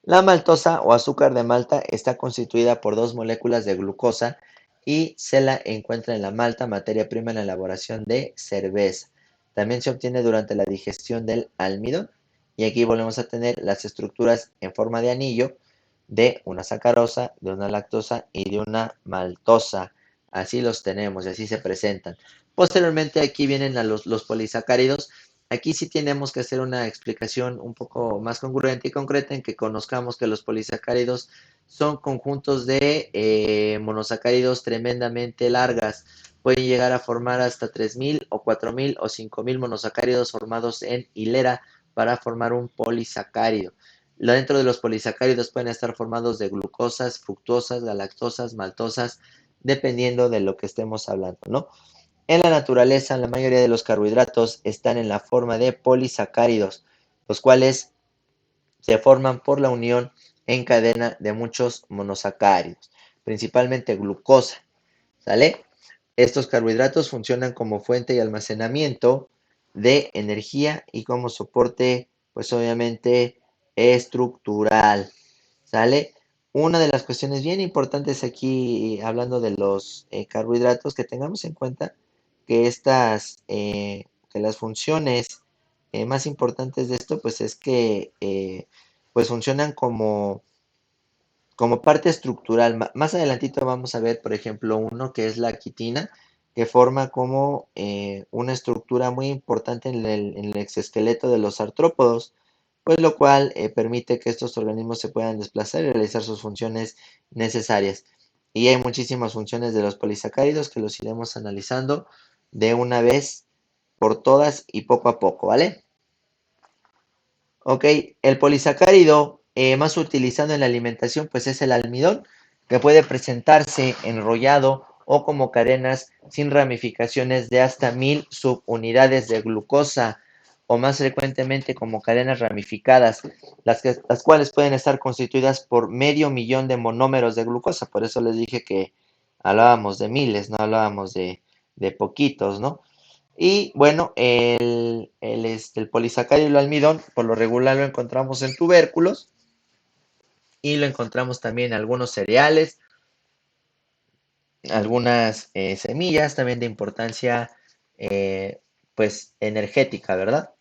La maltosa o azúcar de malta está constituida por dos moléculas de glucosa y se la encuentra en la malta, materia prima en la elaboración de cerveza. También se obtiene durante la digestión del almidón. Y aquí volvemos a tener las estructuras en forma de anillo de una sacarosa, de una lactosa y de una maltosa. Así los tenemos y así se presentan. Posteriormente aquí vienen los polisacáridos. Aquí sí tenemos que hacer una explicación un poco más congruente y concreta en que conozcamos que los polisacáridos son conjuntos de monosacáridos tremendamente largas. Pueden llegar a formar hasta 3.000 o 4.000 o 5.000 monosacáridos formados en hilera para formar un polisacárido. Dentro de los polisacáridos pueden estar formados de glucosas, fructosas, galactosas, maltosas, dependiendo de lo que estemos hablando, ¿no? En la naturaleza, la mayoría de los carbohidratos están en la forma de polisacáridos, los cuales se forman por la unión en cadena de muchos monosacáridos, principalmente glucosa, ¿sale? Estos carbohidratos funcionan como fuente y almacenamiento de energía y como soporte, pues obviamente estructural, ¿sale? Una de las cuestiones bien importantes aquí, hablando de los carbohidratos, que tengamos en cuenta que que las funciones más importantes de esto, pues es que pues funcionan como parte estructural. Más adelantito vamos a ver, por ejemplo, uno que es la quitina, que forma como una estructura muy importante en el exoesqueleto de los artrópodos, pues lo cual permite que estos organismos se puedan desplazar y realizar sus funciones necesarias. Y hay muchísimas funciones de los polisacáridos que los iremos analizando de una vez por todas y poco a poco, ¿vale? Ok, el polisacárido más utilizado en la alimentación pues es el almidón, que puede presentarse enrollado o como cadenas sin ramificaciones de hasta 1.000 subunidades de glucosa o más frecuentemente como cadenas ramificadas, las cuales pueden estar constituidas por medio millón de monómeros de glucosa. Por eso les dije que hablábamos de miles, no hablábamos de poquitos, ¿no? Y bueno, el polisacárido y el almidón, por lo regular lo encontramos en tubérculos y lo encontramos también en algunos cereales, algunas semillas, también de importancia eh, pues energética, ¿verdad?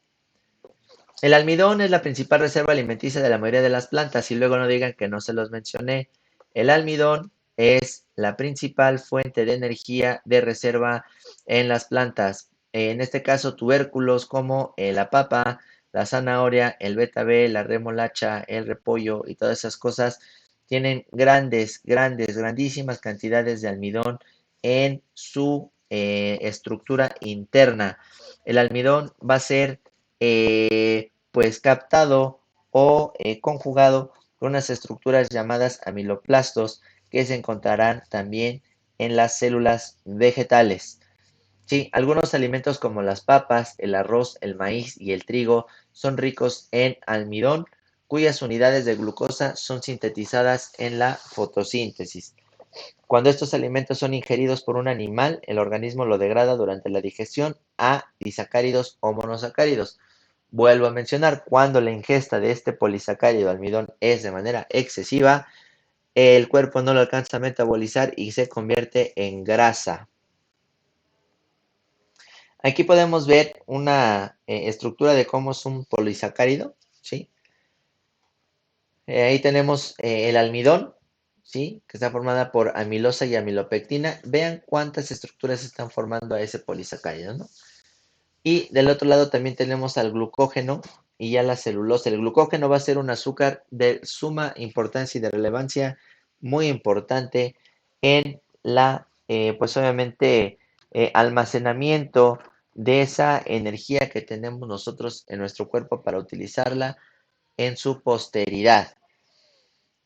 El almidón es la principal reserva alimenticia de la mayoría de las plantas y luego no digan que no se los mencioné. El almidón es la principal fuente de energía de reserva en las plantas. En este caso, tubérculos como la papa, la zanahoria, el betabel, la remolacha, el repollo y todas esas cosas tienen grandísimas cantidades de almidón en su estructura interna. El almidón va a ser pues captado o conjugado con unas estructuras llamadas amiloplastos que se encontrarán también en las células vegetales. Sí, algunos alimentos como las papas, el arroz, el maíz y el trigo son ricos en almidón, cuyas unidades de glucosa son sintetizadas en la fotosíntesis. Cuando estos alimentos son ingeridos por un animal, el organismo lo degrada durante la digestión a disacáridos o monosacáridos. Vuelvo a mencionar, cuando la ingesta de este polisacárido almidón es de manera excesiva, el cuerpo no lo alcanza a metabolizar y se convierte en grasa. Aquí podemos ver una estructura de cómo es un polisacárido, ¿sí? Ahí tenemos el almidón, ¿sí? Que está formada por amilosa y amilopectina. Vean cuántas estructuras están formando a ese polisacárido, ¿no? Y del otro lado también tenemos al glucógeno y ya la celulosa. El glucógeno va a ser un azúcar de suma importancia y de relevancia muy importante en pues obviamente, almacenamiento de esa energía que tenemos nosotros en nuestro cuerpo para utilizarla en su posteridad.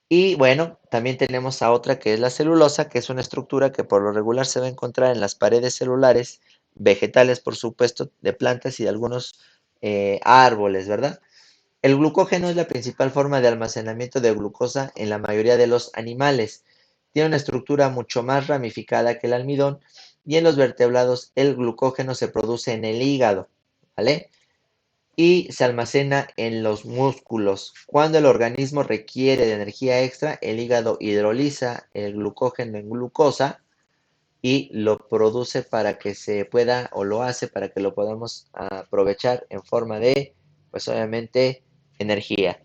Y bueno, también tenemos a otra que es la celulosa, que es una estructura que por lo regular se va a encontrar en las paredes celulares, vegetales por supuesto, de plantas y de algunos árboles, ¿verdad? El glucógeno es la principal forma de almacenamiento de glucosa en la mayoría de los animales. Tiene una estructura mucho más ramificada que el almidón y en los vertebrados el glucógeno se produce en el hígado, ¿vale? Y se almacena en los músculos. Cuando el organismo requiere de energía extra, el hígado hidroliza el glucógeno en glucosa y lo produce para que se pueda, o lo hace para que lo podamos aprovechar en forma de, pues obviamente, energía.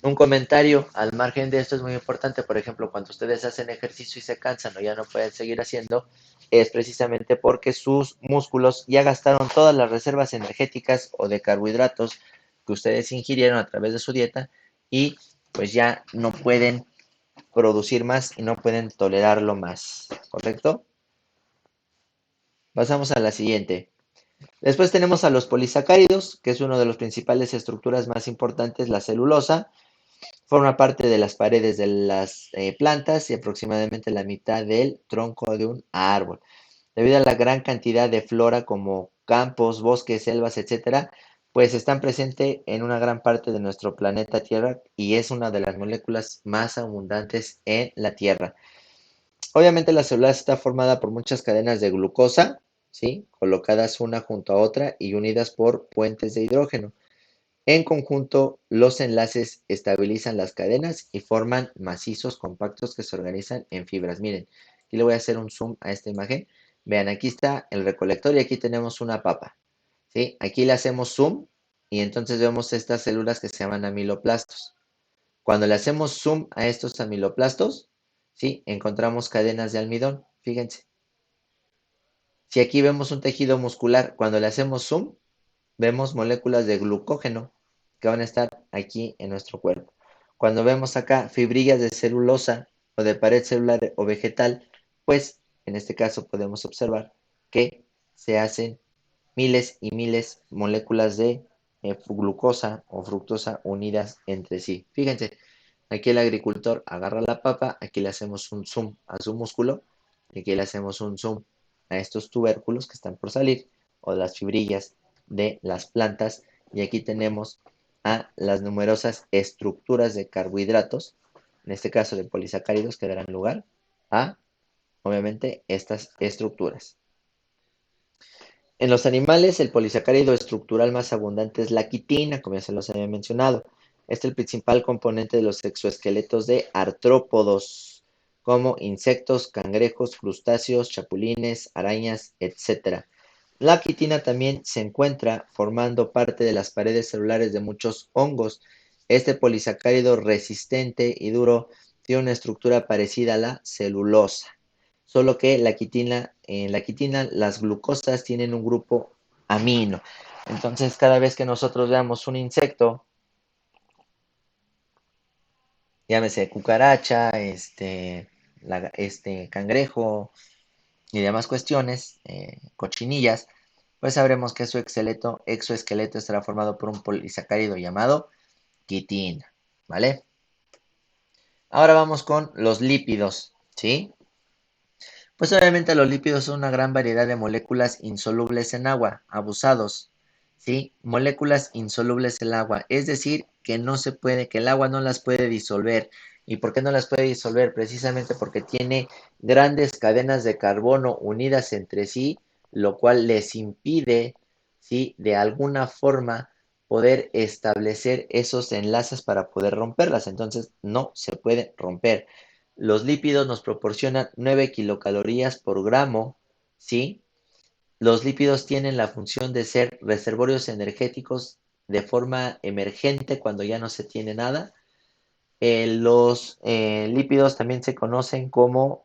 Un comentario al margen de esto es muy importante. Por ejemplo, cuando ustedes hacen ejercicio y se cansan o ya no pueden seguir haciendo, es precisamente porque sus músculos ya gastaron todas las reservas energéticas o de carbohidratos que ustedes ingirieron a través de su dieta y pues ya no pueden producir más y no pueden tolerarlo más, ¿correcto? Pasamos a la siguiente. Después tenemos a los polisacáridos, que es una de las principales estructuras más importantes, la celulosa. Forma parte de las paredes de las plantas y aproximadamente la mitad del tronco de un árbol. Debido a la gran cantidad de flora como campos, bosques, selvas, etcétera, pues están presentes en una gran parte de nuestro planeta Tierra y es una de las moléculas más abundantes en la Tierra. Obviamente la célula está formada por muchas cadenas de glucosa, ¿sí? Colocadas una junto a otra y unidas por puentes de hidrógeno. En conjunto, los enlaces estabilizan las cadenas y forman macizos compactos que se organizan en fibras. Miren, aquí le voy a hacer un zoom a esta imagen. Vean, aquí está el recolector y aquí tenemos una papa. ¿Sí? Aquí le hacemos zoom y entonces vemos estas células que se llaman amiloplastos. Cuando le hacemos zoom a estos amiloplastos, ¿sí? Encontramos cadenas de almidón. Fíjense. Si aquí vemos un tejido muscular, cuando le hacemos zoom, vemos moléculas de glucógeno que van a estar aquí en nuestro cuerpo. Cuando vemos acá fibrillas de celulosa o de pared celular o vegetal, pues en este caso podemos observar que se hacen miles y miles moléculas de glucosa o fructosa unidas entre sí. Fíjense, aquí el agricultor agarra la papa, aquí le hacemos un zoom a su músculo, y aquí le hacemos un zoom a estos tubérculos que están por salir, o las fibrillas de las plantas, y aquí tenemos a las numerosas estructuras de carbohidratos, en este caso de polisacáridos, que darán lugar a, obviamente, estas estructuras. En los animales, el polisacárido estructural más abundante es la quitina, como ya se los había mencionado. Este es el principal componente de los exoesqueletos de artrópodos, como insectos, cangrejos, crustáceos, chapulines, arañas, etc. La quitina también se encuentra formando parte de las paredes celulares de muchos hongos. Este polisacárido resistente y duro tiene una estructura parecida a la celulosa, solo que en la quitina las glucosas tienen un grupo amino. Entonces, cada vez que nosotros veamos un insecto, llámese cucaracha, cangrejo y demás cuestiones, cochinillas, pues sabremos que su exoesqueleto estará formado por un polisacárido llamado quitina, ¿vale? Ahora vamos con los lípidos, ¿sí? Pues obviamente los lípidos son una gran variedad de moléculas insolubles en agua, abusados, ¿sí? Moléculas insolubles en el agua, es decir, que el agua no las puede disolver. ¿Y por qué no las puede disolver? Precisamente porque tiene grandes cadenas de carbono unidas entre sí, lo cual les impide, ¿sí? De alguna forma poder establecer esos enlaces para poder romperlas. Entonces, no se puede romper. Los lípidos nos proporcionan 9 kilocalorías por gramo, ¿sí? Los lípidos tienen la función de ser reservorios energéticos de forma emergente cuando ya no se tiene nada. Los lípidos también se conocen como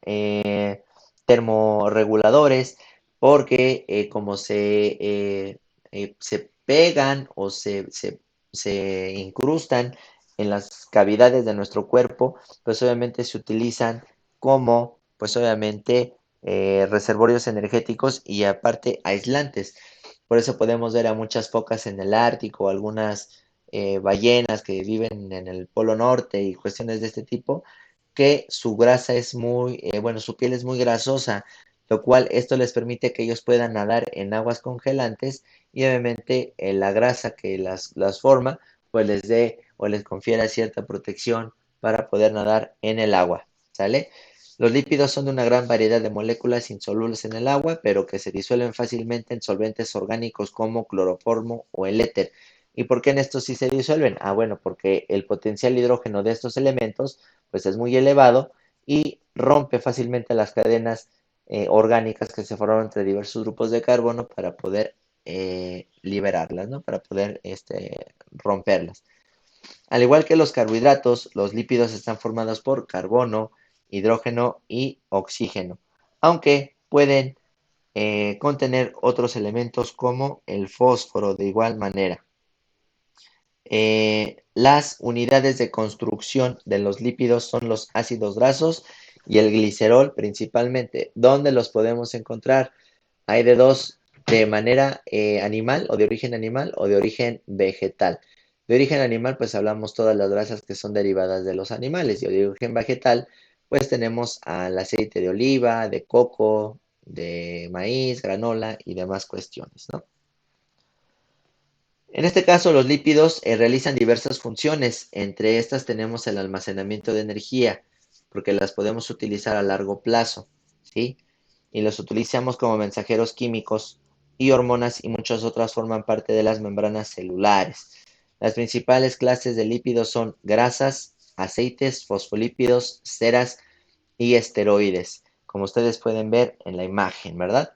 termorreguladores porque como se pegan o se incrustan en las cavidades de nuestro cuerpo, pues obviamente se utilizan como, pues obviamente, reservorios energéticos y aparte aislantes. Por eso podemos ver a muchas focas en el Ártico, algunas ballenas que viven en el Polo Norte y cuestiones de este tipo, que su grasa es bueno, su piel es muy grasosa, lo cual esto les permite que ellos puedan nadar en aguas congelantes y obviamente la grasa que las forma, pues les dé o les confiera cierta protección para poder nadar en el agua, ¿sale? Los lípidos son de una gran variedad de moléculas insolubles en el agua, pero que se disuelven fácilmente en solventes orgánicos como cloroformo o el éter. ¿Y por qué en estos sí se disuelven? Ah, bueno, porque el potencial hidrógeno de estos elementos pues es muy elevado y rompe fácilmente las cadenas orgánicas que se forman entre diversos grupos de carbono para poder liberarlas, ¿no? Para poder romperlas. Al igual que los carbohidratos, los lípidos están formados por carbono, hidrógeno y oxígeno, aunque pueden contener otros elementos como el fósforo de igual manera. Las unidades de construcción de los lípidos son los ácidos grasos y el glicerol principalmente. ¿Dónde los podemos encontrar? Hay de dos, de manera animal o de origen vegetal. De origen animal, pues hablamos todas las grasas que son derivadas de los animales. Y de origen vegetal, pues tenemos al aceite de oliva, de coco, de maíz, granola y demás cuestiones, ¿no? En este caso, los lípidos realizan diversas funciones. Entre estas tenemos el almacenamiento de energía, porque las podemos utilizar a largo plazo, ¿sí? Y los utilizamos como mensajeros químicos y hormonas y muchas otras forman parte de las membranas celulares. Las principales clases de lípidos son grasas, aceites, fosfolípidos, ceras y esteroides, como ustedes pueden ver en la imagen, ¿verdad?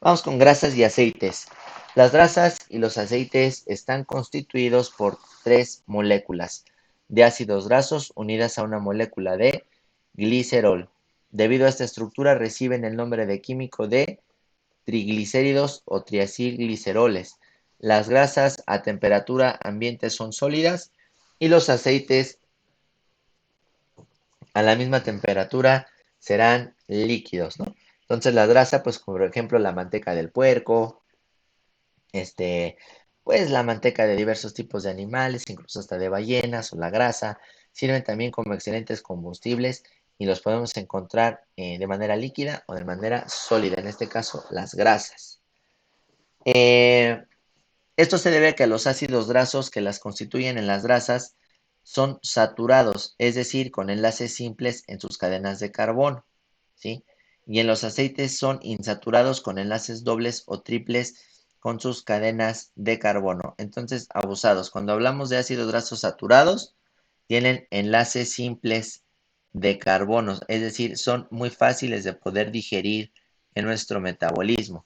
Vamos con grasas y aceites. Las grasas y los aceites están constituidos por tres moléculas de ácidos grasos unidas a una molécula de glicerol. Debido a esta estructura reciben el nombre de químico de triglicéridos o triacilgliceroles. Las grasas a temperatura ambiente son sólidas y los aceites a la misma temperatura serán líquidos, ¿no? Entonces la grasa, pues por ejemplo la manteca del puerco, este, pues la manteca de diversos tipos de animales, incluso hasta de ballenas o la grasa, sirven también como excelentes combustibles y los podemos encontrar de manera líquida o de manera sólida, en este caso las grasas. Eh, Esto se debe a que los ácidos grasos que las constituyen en las grasas son saturados, es decir, con enlaces simples en sus cadenas de carbono, ¿sí? Y en los aceites son insaturados con enlaces dobles o triples con sus cadenas de carbono. Entonces, abusados. Cuando hablamos de ácidos grasos saturados, tienen enlaces simples de carbonos, es decir, son muy fáciles de poder digerir en nuestro metabolismo.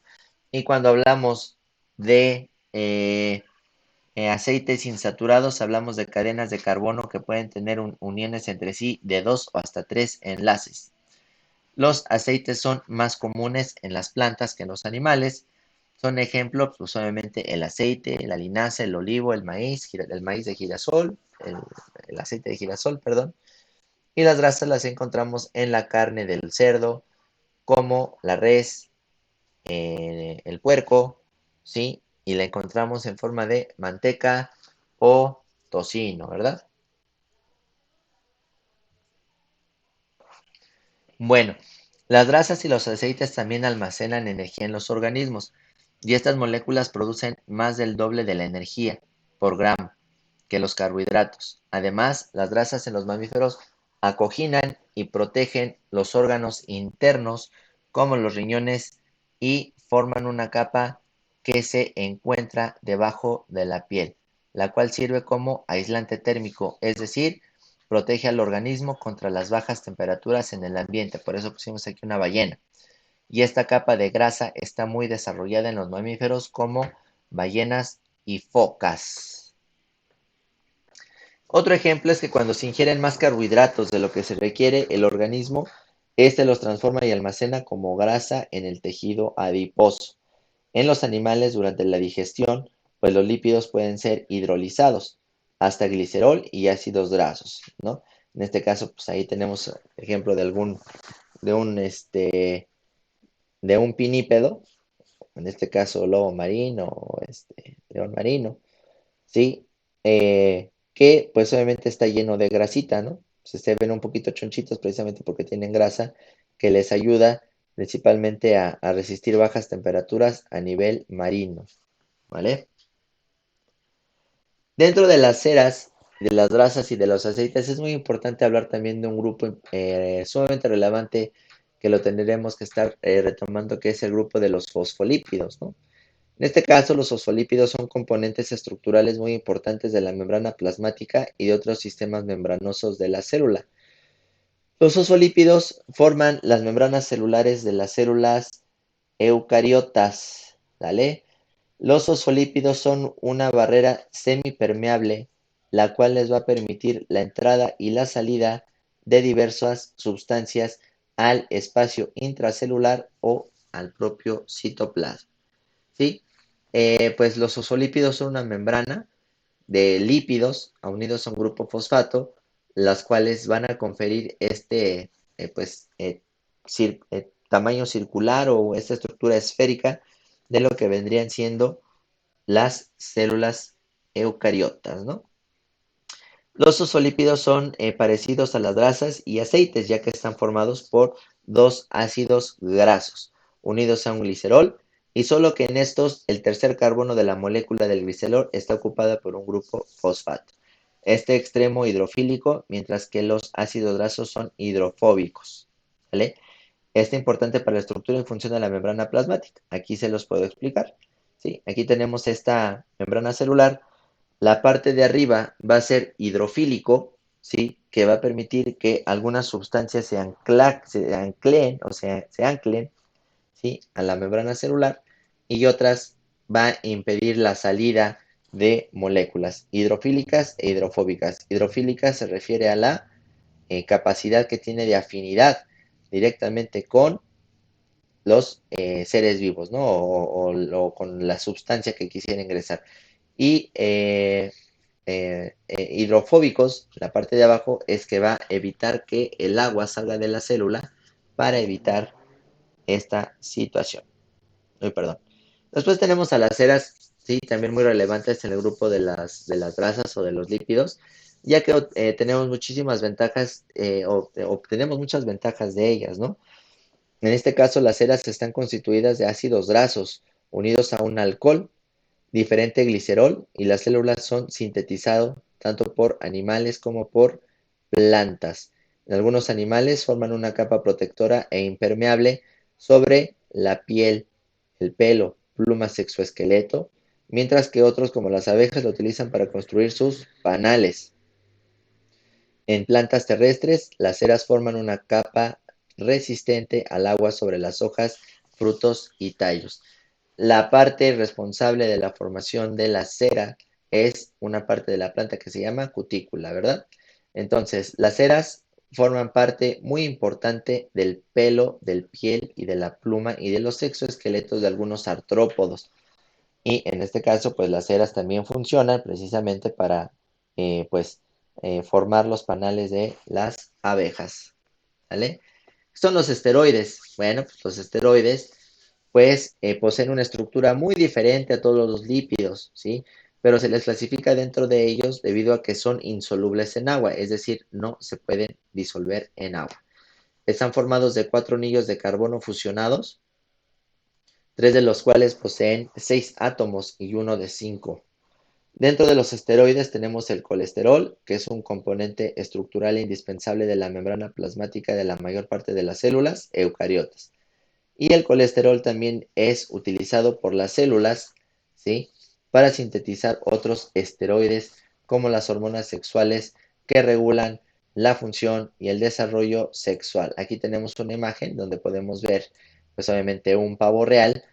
Y cuando hablamos de aceites insaturados, hablamos de cadenas de carbono que pueden tener uniones entre sí de 2 o hasta 3 enlaces. Los aceites son más comunes en las plantas que en los animales. Son ejemplos, pues obviamente el aceite, la linaza, el olivo, el maíz de girasol, el aceite de girasol, perdón. Y las grasas las encontramos en la carne del cerdo, como la res, el puerco, ¿sí? Y la encontramos en forma de manteca o tocino, ¿verdad? Bueno, las grasas y los aceites también almacenan energía en los organismos. y estas moléculas producen más del doble de la energía por gramo que los carbohidratos. Además, las grasas en los mamíferos acoginan y protegen los órganos internos como los riñones y forman una capa que se encuentra debajo de la piel, la cual sirve como aislante térmico, es decir, protege al organismo contra las bajas temperaturas en el ambiente. Por eso pusimos aquí una ballena. Y esta capa de grasa está muy desarrollada en los mamíferos como ballenas y focas. Otro ejemplo es que cuando se ingieren más carbohidratos de lo que se requiere, el organismo, este los transforma y almacena como grasa en el tejido adiposo. En los animales, durante la digestión, pues los lípidos pueden ser hidrolizados hasta glicerol y ácidos grasos, ¿no? En este caso, pues ahí tenemos ejemplo de un, de un pinípedo, en este caso lobo marino o león marino, ¿sí? Que pues obviamente está lleno de grasita, ¿no? Se ven un poquito chonchitos precisamente porque tienen grasa que les ayuda principalmente a resistir bajas temperaturas a nivel marino, ¿vale? Dentro de las ceras, de las grasas y de los aceites es muy importante hablar también de un grupo sumamente relevante que lo tendremos que estar retomando, que es el grupo de los fosfolípidos, ¿no? En este caso, los fosfolípidos son componentes estructurales muy importantes de la membrana plasmática y de otros sistemas membranosos de la célula. Los fosfolípidos forman las membranas celulares de las células eucariotas, ¿vale? Los fosfolípidos son una barrera semipermeable, la cual les va a permitir la entrada y la salida de diversas sustancias al espacio intracelular o al propio citoplasma, ¿sí? Pues los fosfolípidos son una membrana de lípidos unidos a un grupo fosfato, las cuales van a conferir pues, tamaño circular o esta estructura esférica de lo que vendrían siendo las células eucariotas, ¿no? Los fosfolípidos son parecidos a las grasas y aceites, ya que están formados por dos ácidos grasos unidos a un glicerol, y solo que en estos el tercer carbono de la molécula del glicerol está ocupada por un grupo fosfato. Este extremo hidrofílico, mientras que los ácidos grasos son hidrofóbicos, ¿vale? Esto es importante para la estructura y función de la membrana plasmática. Aquí se los puedo explicar, ¿sí? Aquí tenemos esta membrana celular. La parte de arriba va a ser hidrofílico, ¿sí? Que va a permitir que algunas sustancias se ancleen, o sea, se anclen, ¿sí? A la membrana celular, y otras va a impedir la salida de moléculas hidrofílicas e hidrofóbicas. Hidrofílica se refiere a la capacidad que tiene de afinidad directamente con los seres vivos, ¿no? O con la sustancia que quisiera ingresar. Y hidrofóbicos, la parte de abajo, es que va a evitar que el agua salga de la célula para evitar esta situación. Uy, perdón. Después tenemos a las ceras, sí, también muy relevantes en el grupo de las grasas o de los lípidos, ya que tenemos muchísimas ventajas, obtenemos muchas ventajas de ellas, ¿no? En este caso, las ceras están constituidas de ácidos grasos unidos a un alcohol diferente glicerol, y las células son sintetizadas tanto por animales como por plantas. En algunos animales forman una capa protectora e impermeable sobre la piel, el pelo, plumas, exoesqueleto, mientras que otros, como las abejas, lo utilizan para construir sus panales. En plantas terrestres, las ceras forman una capa resistente al agua sobre las hojas, frutos y tallos. La parte responsable de la formación de la cera es una parte de la planta que se llama cutícula, ¿verdad? Entonces, las ceras forman parte muy importante del pelo, del piel y de la pluma y de los exoesqueletos de algunos artrópodos. Y en este caso, pues las ceras también funcionan precisamente para, pues, formar los panales de las abejas, ¿vale? Son los esteroides. Bueno, pues los esteroides pues poseen una estructura muy diferente a todos los lípidos, ¿sí? Pero se les clasifica dentro de ellos debido a que son insolubles en agua, es decir, no se pueden disolver en agua. Están formados de 4 anillos de carbono fusionados, 3 de los cuales poseen 6 átomos y uno de 5. Dentro de los esteroides tenemos el colesterol, que es un componente estructural e indispensable de la membrana plasmática de la mayor parte de las células eucariotas. Y el colesterol también es utilizado por las células, ¿sí?, para sintetizar otros esteroides como las hormonas sexuales que regulan la función y el desarrollo sexual. Aquí tenemos una imagen donde podemos ver, pues obviamente un pavo real,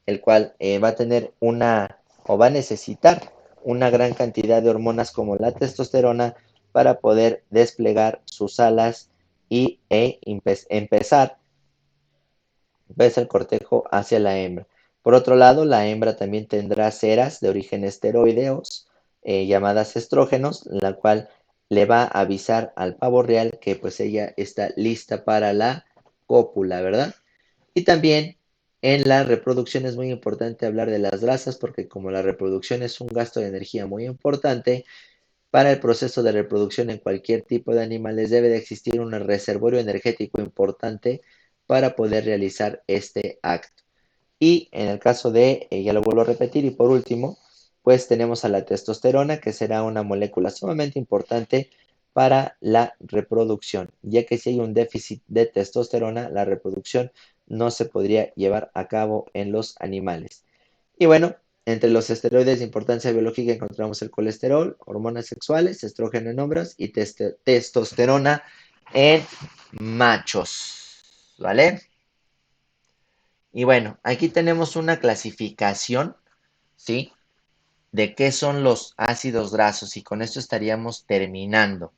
el cual va a tener o va a necesitar una gran cantidad de hormonas como la testosterona para poder desplegar sus alas y empezar ves el cortejo hacia la hembra. Por otro lado, la hembra también tendrá ceras de origen esteroideos, llamadas estrógenos, la cual le va a avisar al pavo real que pues ella está lista para la cópula, ¿verdad? Y también en la reproducción es muy importante hablar de las grasas porque como la reproducción es un gasto de energía muy importante, para el proceso de reproducción en cualquier tipo de animales debe de existir un reservorio energético importante para poder realizar este acto. Y en el caso de, ya lo vuelvo a repetir, y por último, pues tenemos a la testosterona, que será una molécula sumamente importante para la reproducción, ya que si hay un déficit de testosterona, la reproducción no se podría llevar a cabo en los animales. Y bueno, entre los esteroides de importancia biológica encontramos el colesterol, hormonas sexuales, estrógeno en hembras y testosterona en machos. ¿Vale? Y bueno, aquí tenemos una clasificación, ¿sí?, de qué son los ácidos grasos y con esto estaríamos terminando.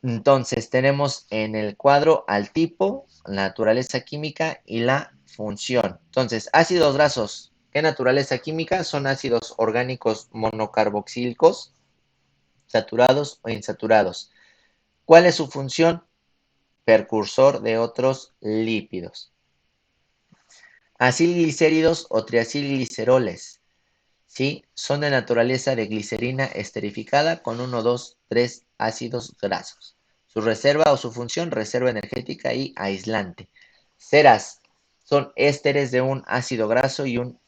Entonces, tenemos en el cuadro al tipo, la naturaleza química y la función. Entonces, ácidos grasos, ¿qué naturaleza química? Son ácidos orgánicos monocarboxílicos, saturados o insaturados. ¿Cuál es su función? Precursor de otros lípidos. Acilglicéridos o triacilgliceroles, ¿sí? Son de naturaleza de glicerina esterificada con 1, 2, 3 ácidos grasos. Su reserva o su función, reserva energética y aislante. Ceras son ésteres de un ácido graso y un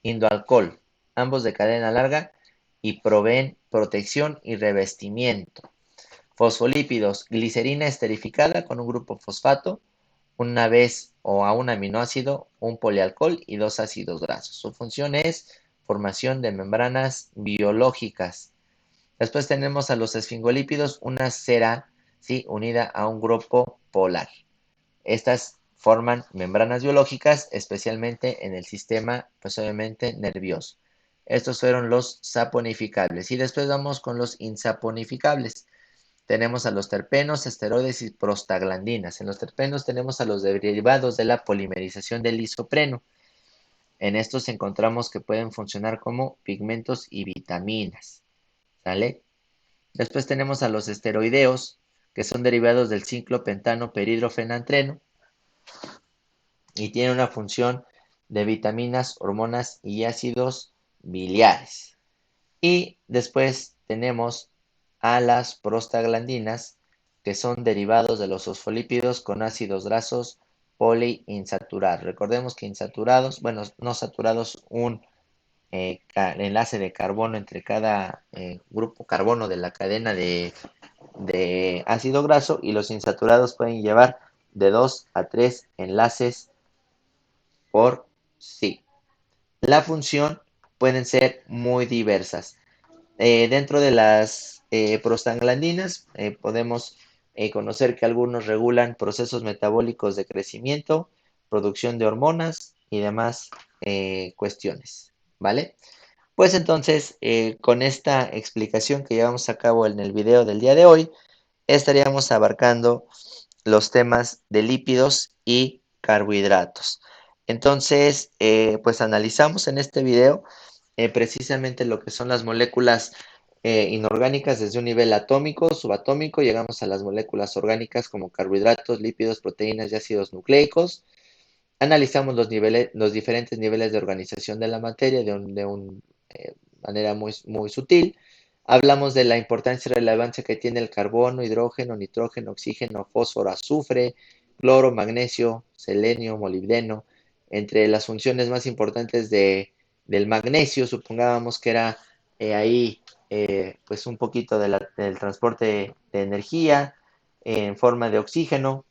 indoalcohol, ambos de cadena larga y proveen protección y revestimiento. Fosfolípidos, glicerina esterificada con un grupo fosfato, una vez o a un aminoácido, un polialcohol y 2 ácidos grasos. Su función es formación de membranas biológicas. Después tenemos a los esfingolípidos, una cera, ¿sí?, unida a un grupo polar. Estas forman membranas biológicas, especialmente en el sistema, pues obviamente, nervioso. Estos fueron los saponificables. Y después vamos con los insaponificables. Tenemos a los terpenos, esteroides y prostaglandinas. En los terpenos tenemos a los derivados de la polimerización del isopreno. En estos encontramos que pueden funcionar como pigmentos y vitaminas. ¿Sale? Después tenemos a los esteroideos, que son derivados del ciclopentano peridrofenantreno y tienen una función de vitaminas, hormonas y ácidos biliares. Y después tenemos a las prostaglandinas, que son derivados de los fosfolípidos con ácidos grasos poliinsaturados. Recordemos que insaturados, bueno, no saturados, un enlace de carbono entre cada grupo carbono de la cadena de ácido graso, y los insaturados pueden llevar de 2 a 3 enlaces por sí. La función pueden ser muy diversas. Dentro de las prostaglandinas podemos conocer que algunos regulan procesos metabólicos de crecimiento, producción de hormonas y demás cuestiones, ¿vale? Pues entonces, con esta explicación que llevamos a cabo en el video del día de hoy, estaríamos abarcando los temas de lípidos y carbohidratos. Entonces, pues analizamos en este video precisamente lo que son las moléculas inorgánicas desde un nivel atómico, subatómico, llegamos a las moléculas orgánicas como carbohidratos, lípidos, proteínas y ácidos nucleicos. Analizamos los diferentes niveles de organización de la materia de una manera muy, muy sutil. Hablamos de la importancia y relevancia que tiene el carbono, hidrógeno, nitrógeno, oxígeno, fósforo, azufre, cloro, magnesio, selenio, molibdeno entre las funciones más importantes del magnesio, supongábamos que era ahí pues un poquito del transporte de energía en forma de oxígeno.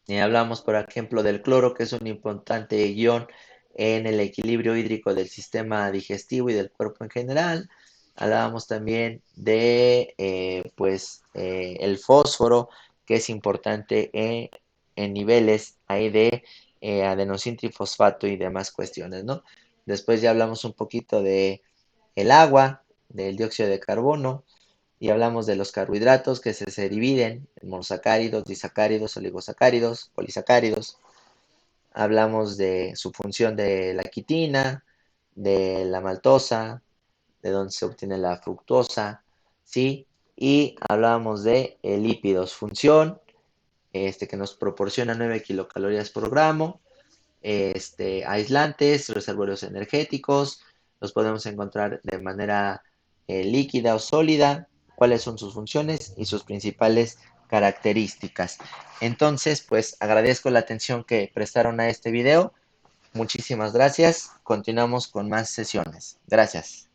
Hablamos, por ejemplo, del cloro, que es un importante ion en el equilibrio hídrico del sistema digestivo y del cuerpo en general. Hablábamos también de el fósforo, que es importante en niveles ahí de adenosín trifosfato y demás cuestiones, ¿no? Después ya hablamos un poquito de el agua, del dióxido de carbono, y hablamos de los carbohidratos que se dividen en monosacáridos, disacáridos, oligosacáridos, polisacáridos. Hablamos de su función de la quitina, de la maltosa, de dónde se obtiene la fructosa, ¿sí? Y hablábamos de lípidos, función, que nos proporciona 9 kilocalorías por gramo, aislantes, reservorios energéticos, los podemos encontrar de manera líquida o sólida, cuáles son sus funciones y sus principales características. Entonces, pues agradezco la atención que prestaron a este video. Muchísimas gracias. Continuamos con más sesiones. Gracias.